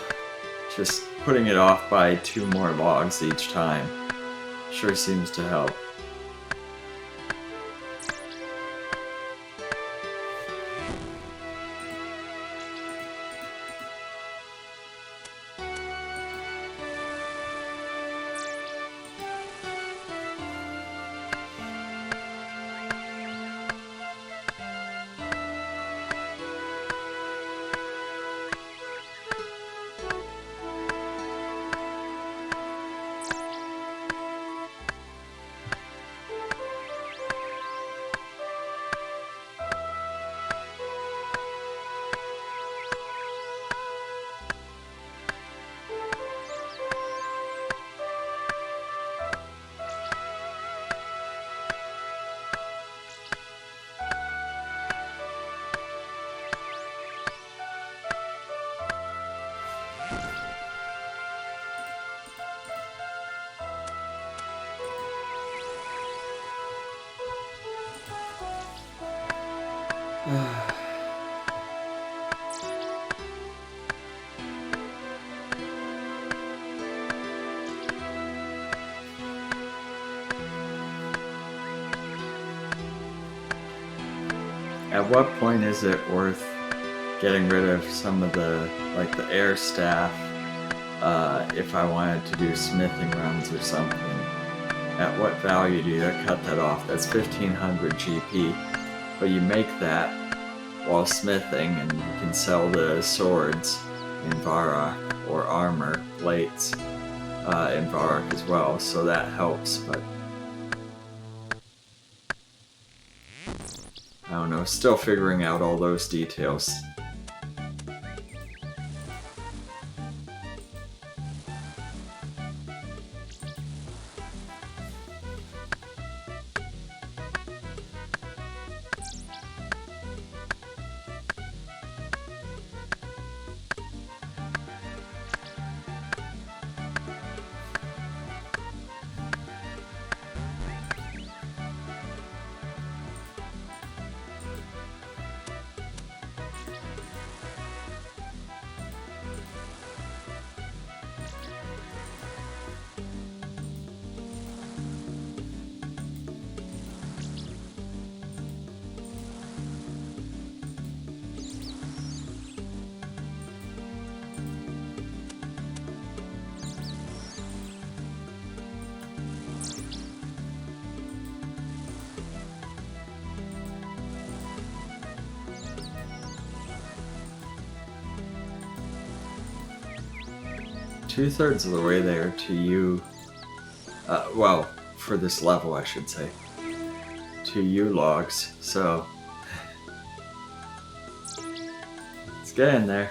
just putting it off by 2 more logs each time sure seems to help. At what point is it worth getting rid of some of the, like the air staff, if I wanted to do smithing runs or something? At what value do you cut that off? That's 1500 GP, but you make that while smithing and you can sell the swords in Varrock or armor plates in Varrock as well, so that helps, but I don't know, still figuring out all those details. Two-thirds of the way there to you, well, for this level I should say, to you logs, so let's get in there.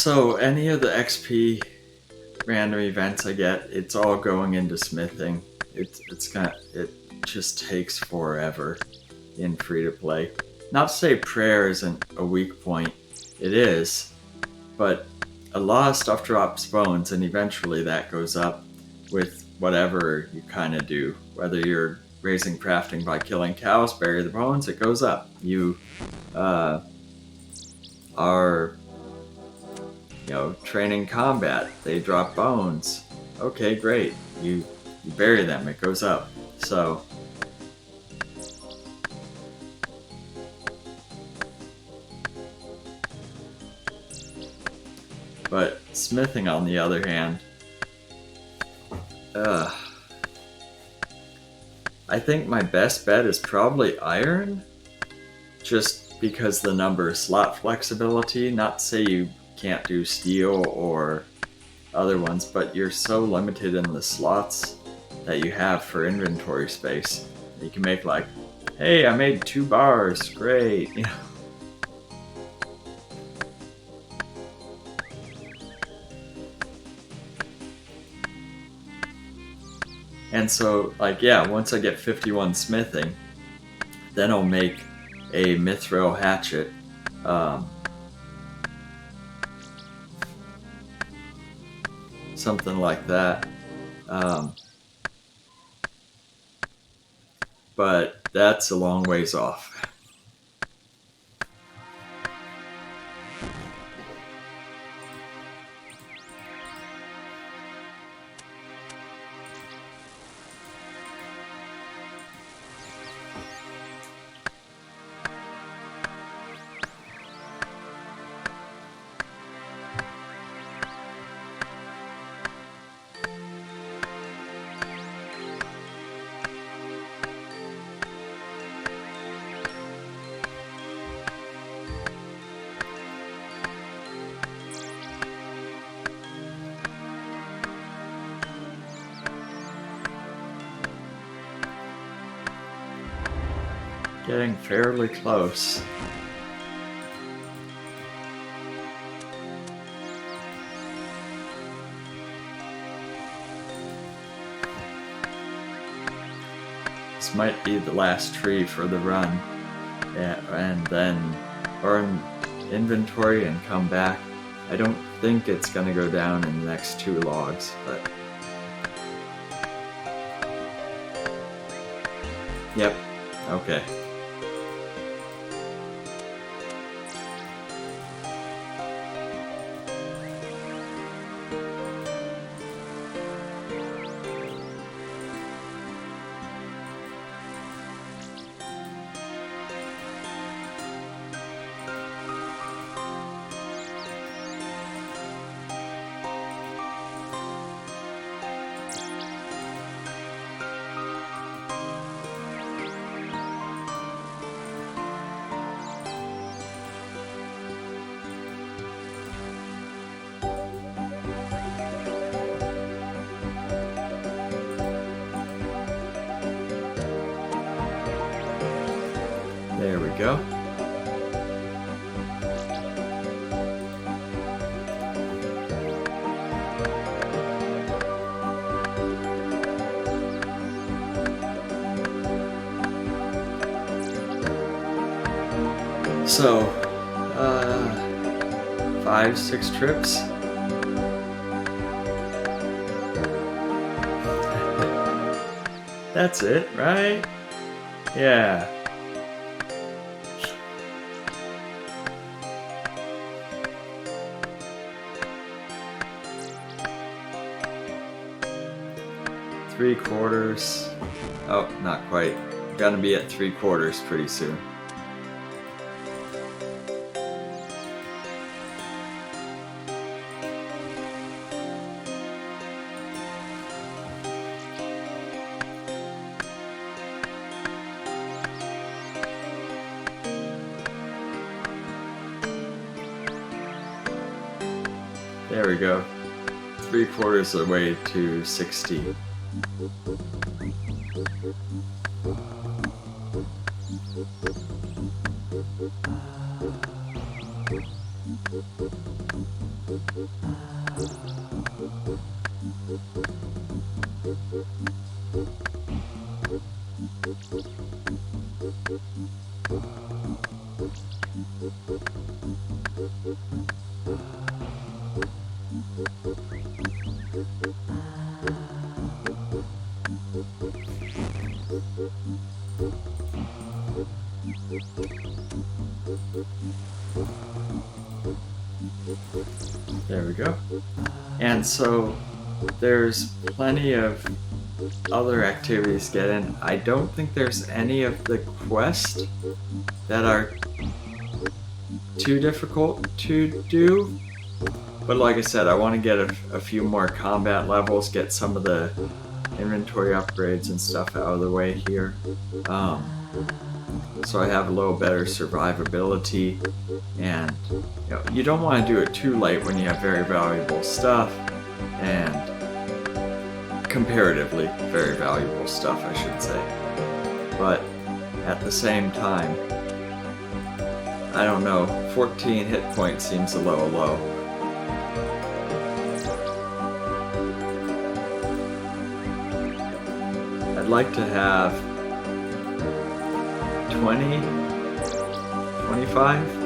So any of the XP random events I get, it's all going into smithing. It just takes forever in free to play. Not to say prayer isn't a weak point. It is, but a lot of stuff drops bones, and eventually that goes up with whatever you kind of do. Whether you're raising crafting by killing cows, bury the bones, it goes up. You are, training combat, they drop bones. Okay, great. You bury them, it goes up. So but smithing, on the other hand, I think my best bet is probably iron, just because the number of slot flexibility. Not to say you can't do steel or other ones, but you're so limited in the slots that you have for inventory space. You can make like, hey, I made 2 bars, great. And so, once I get 51 smithing, then I'll make a mithril hatchet. Something like that. But that's a long ways off. Getting fairly close. This might be the last tree for the run. Yeah, and then burn inventory and come back. I don't think it's gonna go down in the next 2 logs, but yep, okay. There we go. So, 5, 6 trips. That's it, right? Yeah. Three-quarters. Oh, not quite. Gonna be at 3/4 pretty soon. There we go. 3/4 of the way to 60. There we go. And so there's plenty of other activities to get in. I don't think there's any of the quests that are too difficult to do. But like I said, I want to get a few more combat levels, get some of the inventory upgrades and stuff out of the way here. So I have a little better survivability, and you don't want to do it too late when you have very valuable stuff, and comparatively very valuable stuff, I should say. But at the same time, I don't know, 14 hit points seems a little low. I'd like to have 20, 25.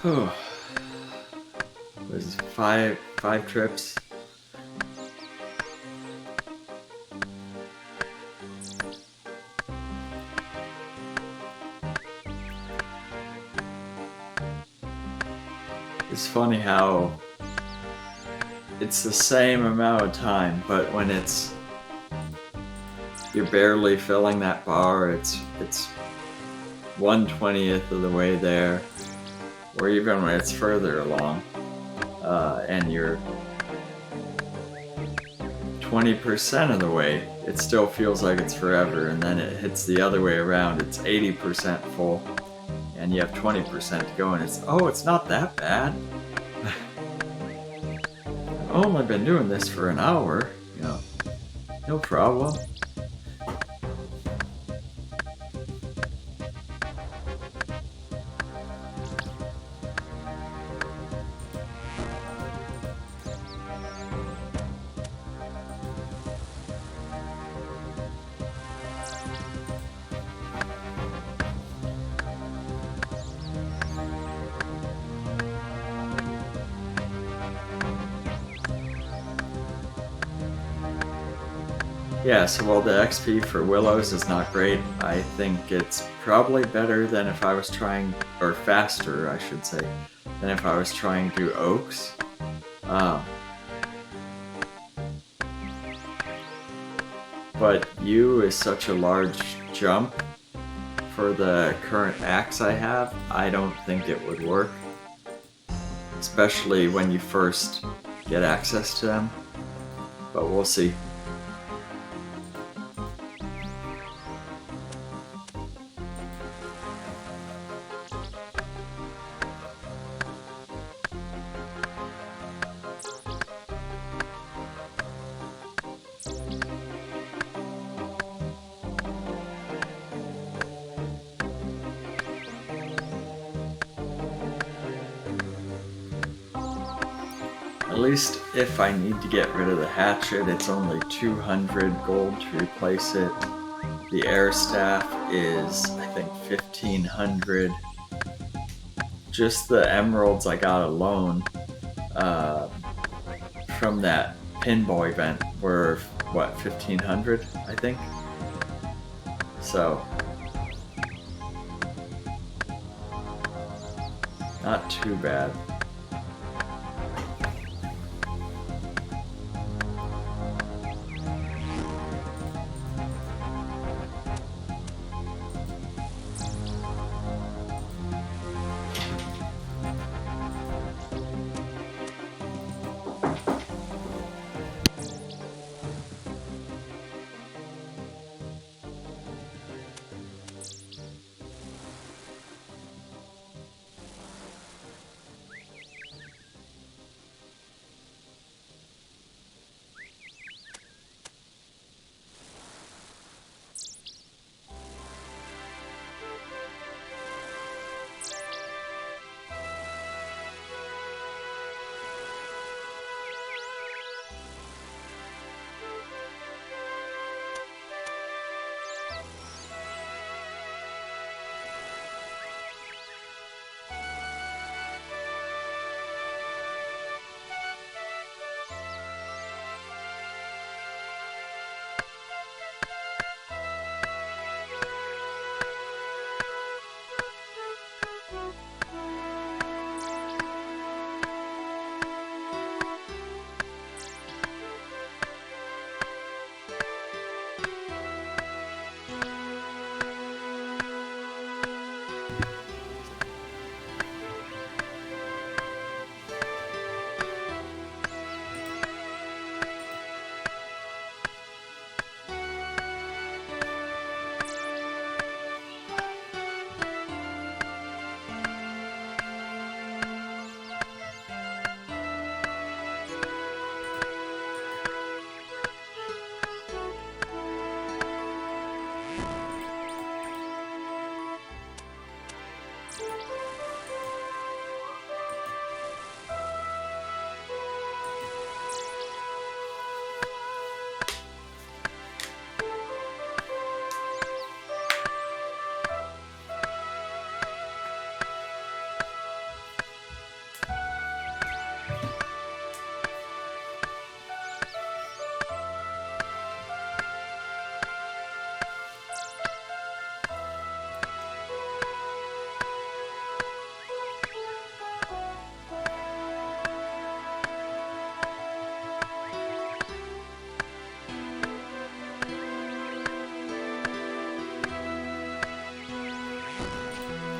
Oh, was five trips. It's funny how it's the same amount of time, but when you're barely filling that bar, it's 1/20th of the way there. Or even when it's further along, and you're 20% of the way, it still feels like it's forever, and then it hits the other way around, it's 80% full, and you have 20% to go, and it's not that bad. I've only been doing this for an hour, no problem. Yeah, so while the XP for Willows is not great, I think it's probably better than if I was trying, or faster, I should say, than if I was trying to do Oaks. But U is such a large jump for the current axe I have, I don't think it would work. Especially when you first get access to them. But we'll see. At least if I need to get rid of the hatchet, it's only 200 gold to replace it. The air staff is, I think, 1500. Just the emeralds I got alone from that pinball event were, what, 1500, I think? So, not too bad.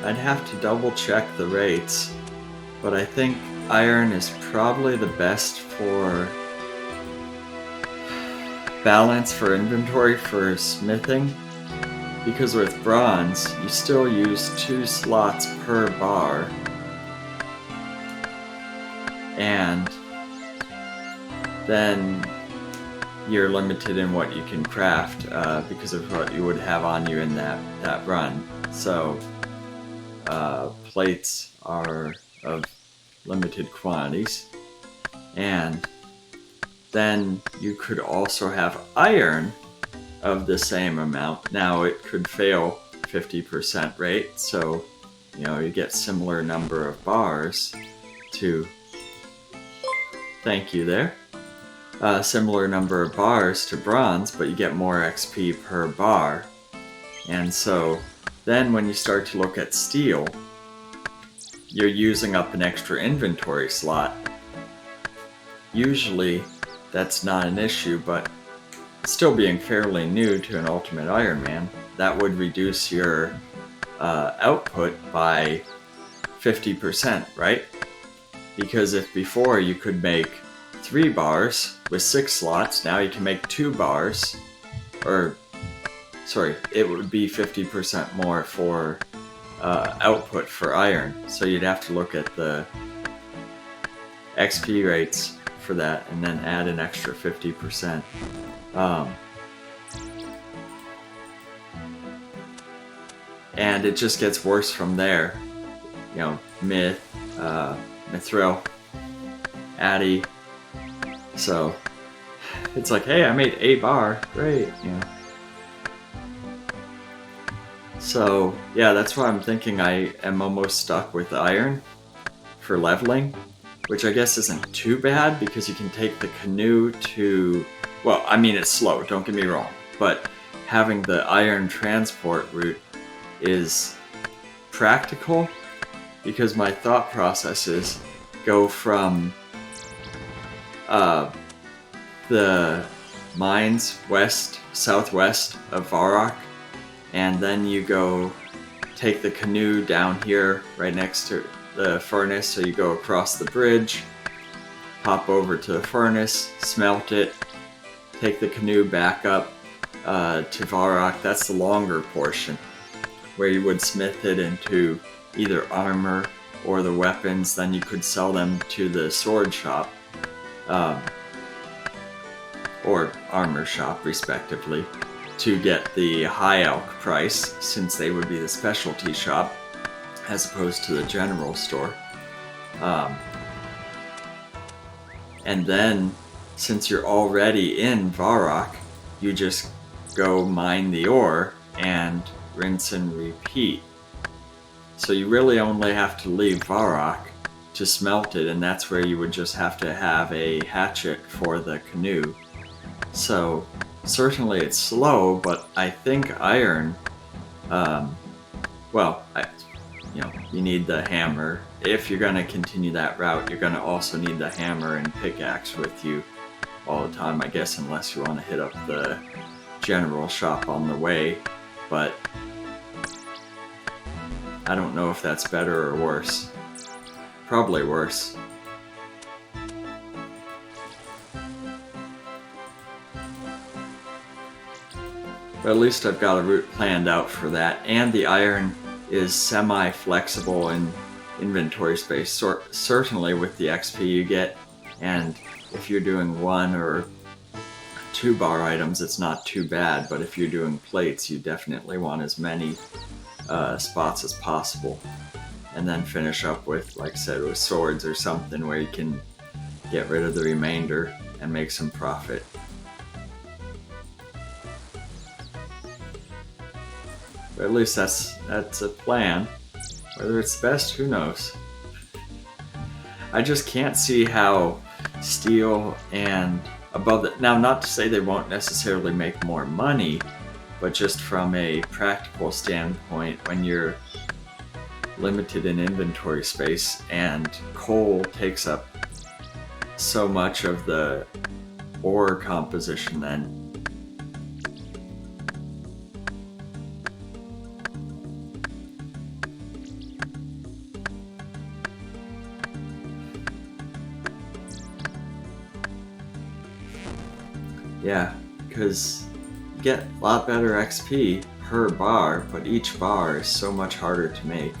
I'd have to double check the rates, but I think iron is probably the best for balance for inventory for smithing, because with bronze you still use 2 slots per bar, and then you're limited in what you can craft because of what you would have on you in that run. So plates are of limited quantities, and then you could also have iron of the same amount. Now it could fail 50% rate, so you get similar number of bars to, thank you there, similar number of bars to bronze, but you get more XP per bar. And so then when you start to look at steel, you're using up an extra inventory slot. Usually that's not an issue, but still being fairly new to an Ultimate Iron Man, that would reduce your output by 50%, right? Because if before you could make 3 bars with 6 slots, now you can make 2 bars, or sorry, it would be 50% more for output for iron. So you'd have to look at the XP rates for that and then add an extra 50%. And it just gets worse from there. Myth, Mithril, Addy, So it's like, hey, I made a bar, great, you know. So yeah, that's why I'm thinking I am almost stuck with iron for leveling, which I guess isn't too bad because you can take the canoe to, well, I mean, it's slow, don't get me wrong, but having the iron transport route is practical because my thought process is go from the mines southwest of Varrock, and then you go take the canoe down here right next to the furnace, so you go across the bridge, hop over to the furnace, smelt it, take the canoe back up to Varrock. That's the longer portion, where you would smith it into either armor or the weapons. Then you could sell them to the sword shop, or armor shop respectively, to get the high elk price, since they would be the specialty shop as opposed to the general store. And then, since you're already in Varrock, you just go mine the ore and rinse and repeat. So you really only have to leave Varrock to smelt it, and that's where you would just have to have a hatchet for the canoe. So certainly it's slow, but I think iron, you need the hammer. If you're going to continue that route, you're going to also need the hammer and pickaxe with you all the time, I guess, unless you want to hit up the general shop on the way. But I don't know if that's better or worse. Probably worse. But at least I've got a route planned out for that, and the iron is semi-flexible in inventory space, certainly with the XP you get, and if you're doing 1 or 2 bar items, it's not too bad, but if you're doing plates, you definitely want as many spots as possible, and then finish up with, like I said, with swords or something where you can get rid of the remainder and make some profit. But at least that's a plan. Whether it's best, who knows? I just can't see how steel and above that. Now, not to say they won't necessarily make more money, but just from a practical standpoint, when you're limited in inventory space and coal takes up so much of the ore composition, then yeah, because you get a lot better XP per bar, but each bar is so much harder to make.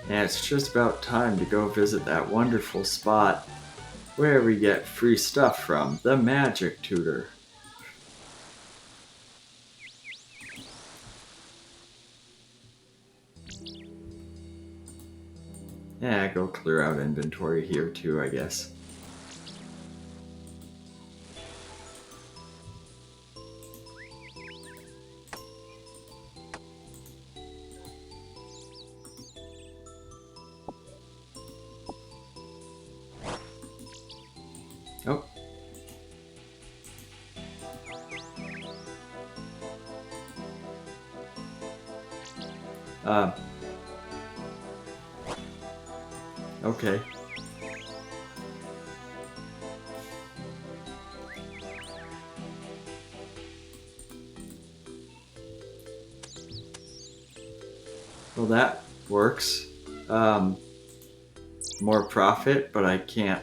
And it's just about time to go visit that wonderful spot where we get free stuff from, the Magic Tutor. Yeah, go clear out inventory here too, I guess. Oh. Okay. Well, that works. More profit, but I can't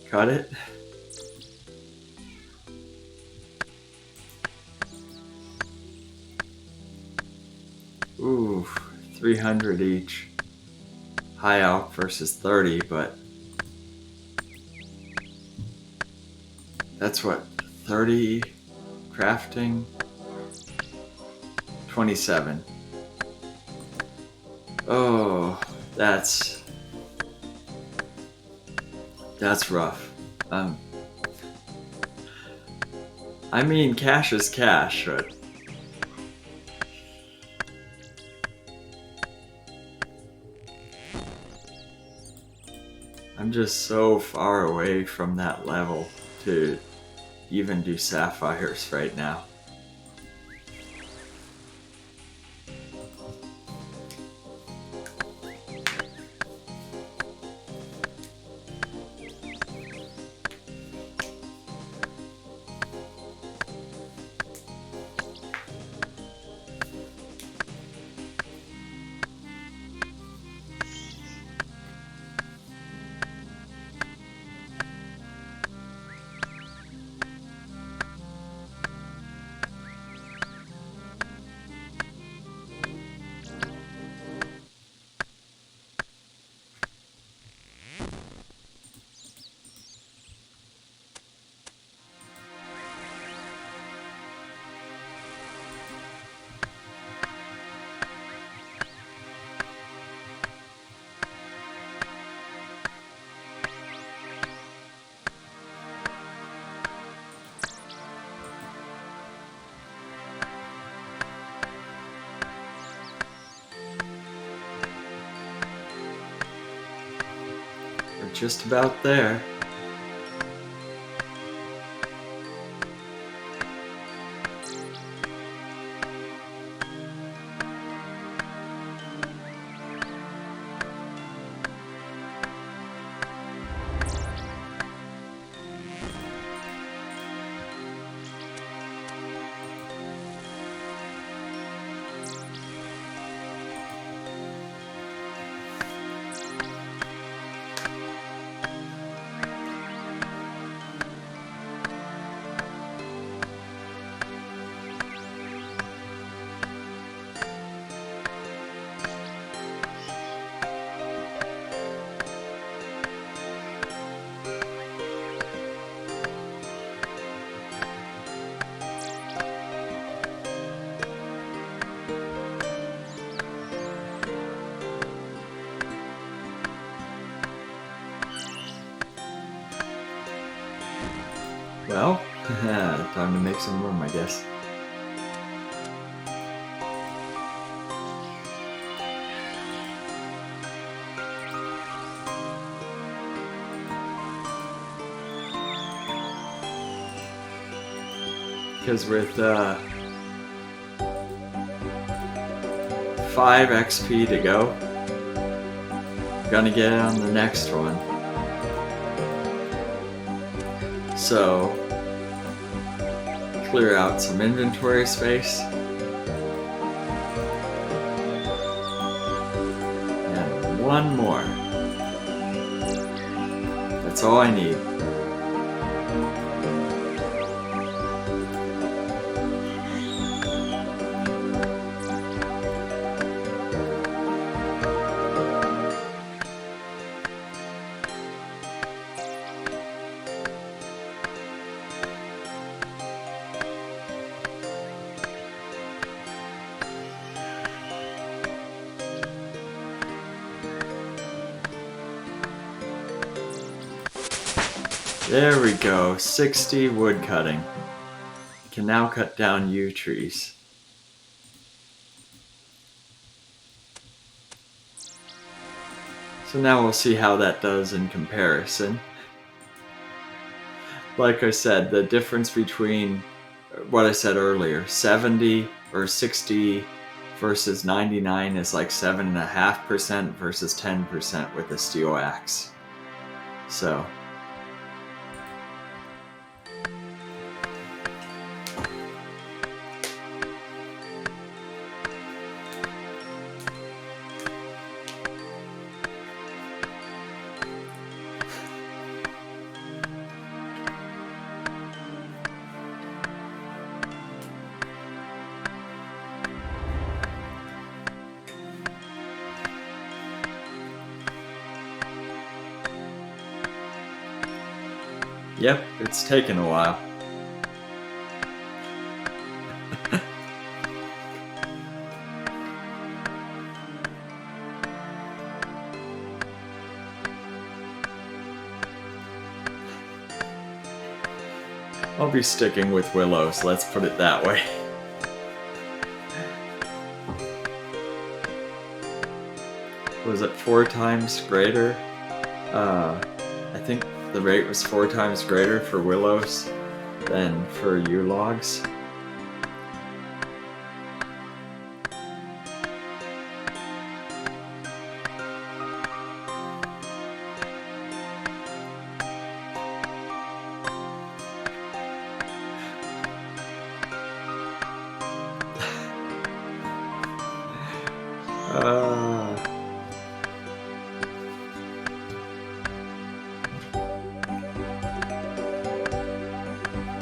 cut it. Ooh, 300 each. High elk versus 30, but that's what, 30 crafting, 27. Oh, that's rough. I mean, cash is cash, but I'm just so far away from that level to even do sapphires right now. We're just about there. Well, time to make some room, I guess. Because with 5 XP to go, gonna get on the next one. So, clear out some inventory space. And one more. That's all I need. There we go, 60 wood cutting. I can now cut down yew trees. So now we'll see how that does in comparison. Like I said, the difference between what I said earlier, 70 or 60 versus 99 is like 7.5% versus 10% with a steel axe. So Yep, it's taken a while. I'll be sticking with willows, let's put it that way. Was it 4 times greater? I think the rate was 4 times greater for willows than for yew logs.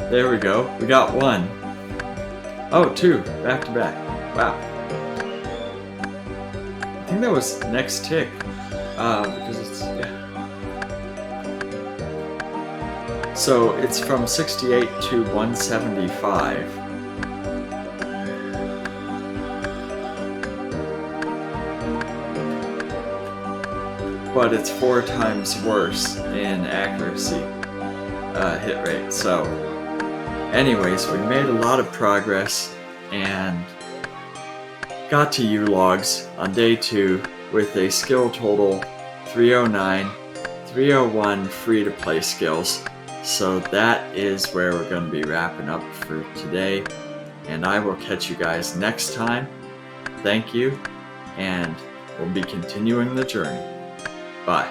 There we go. We got 1. Oh, 2. Back to back. Wow. I think that was next tick. Because it's... yeah. So it's from 68 to 175. But it's 4 times worse in accuracy hit rate. So anyways, we made a lot of progress and got to yew logs on day 2 with a skill total 309, 301 free to play skills. So that is where we're going to be wrapping up for today, and I will catch you guys next time. Thank you, and we'll be continuing the journey. Bye.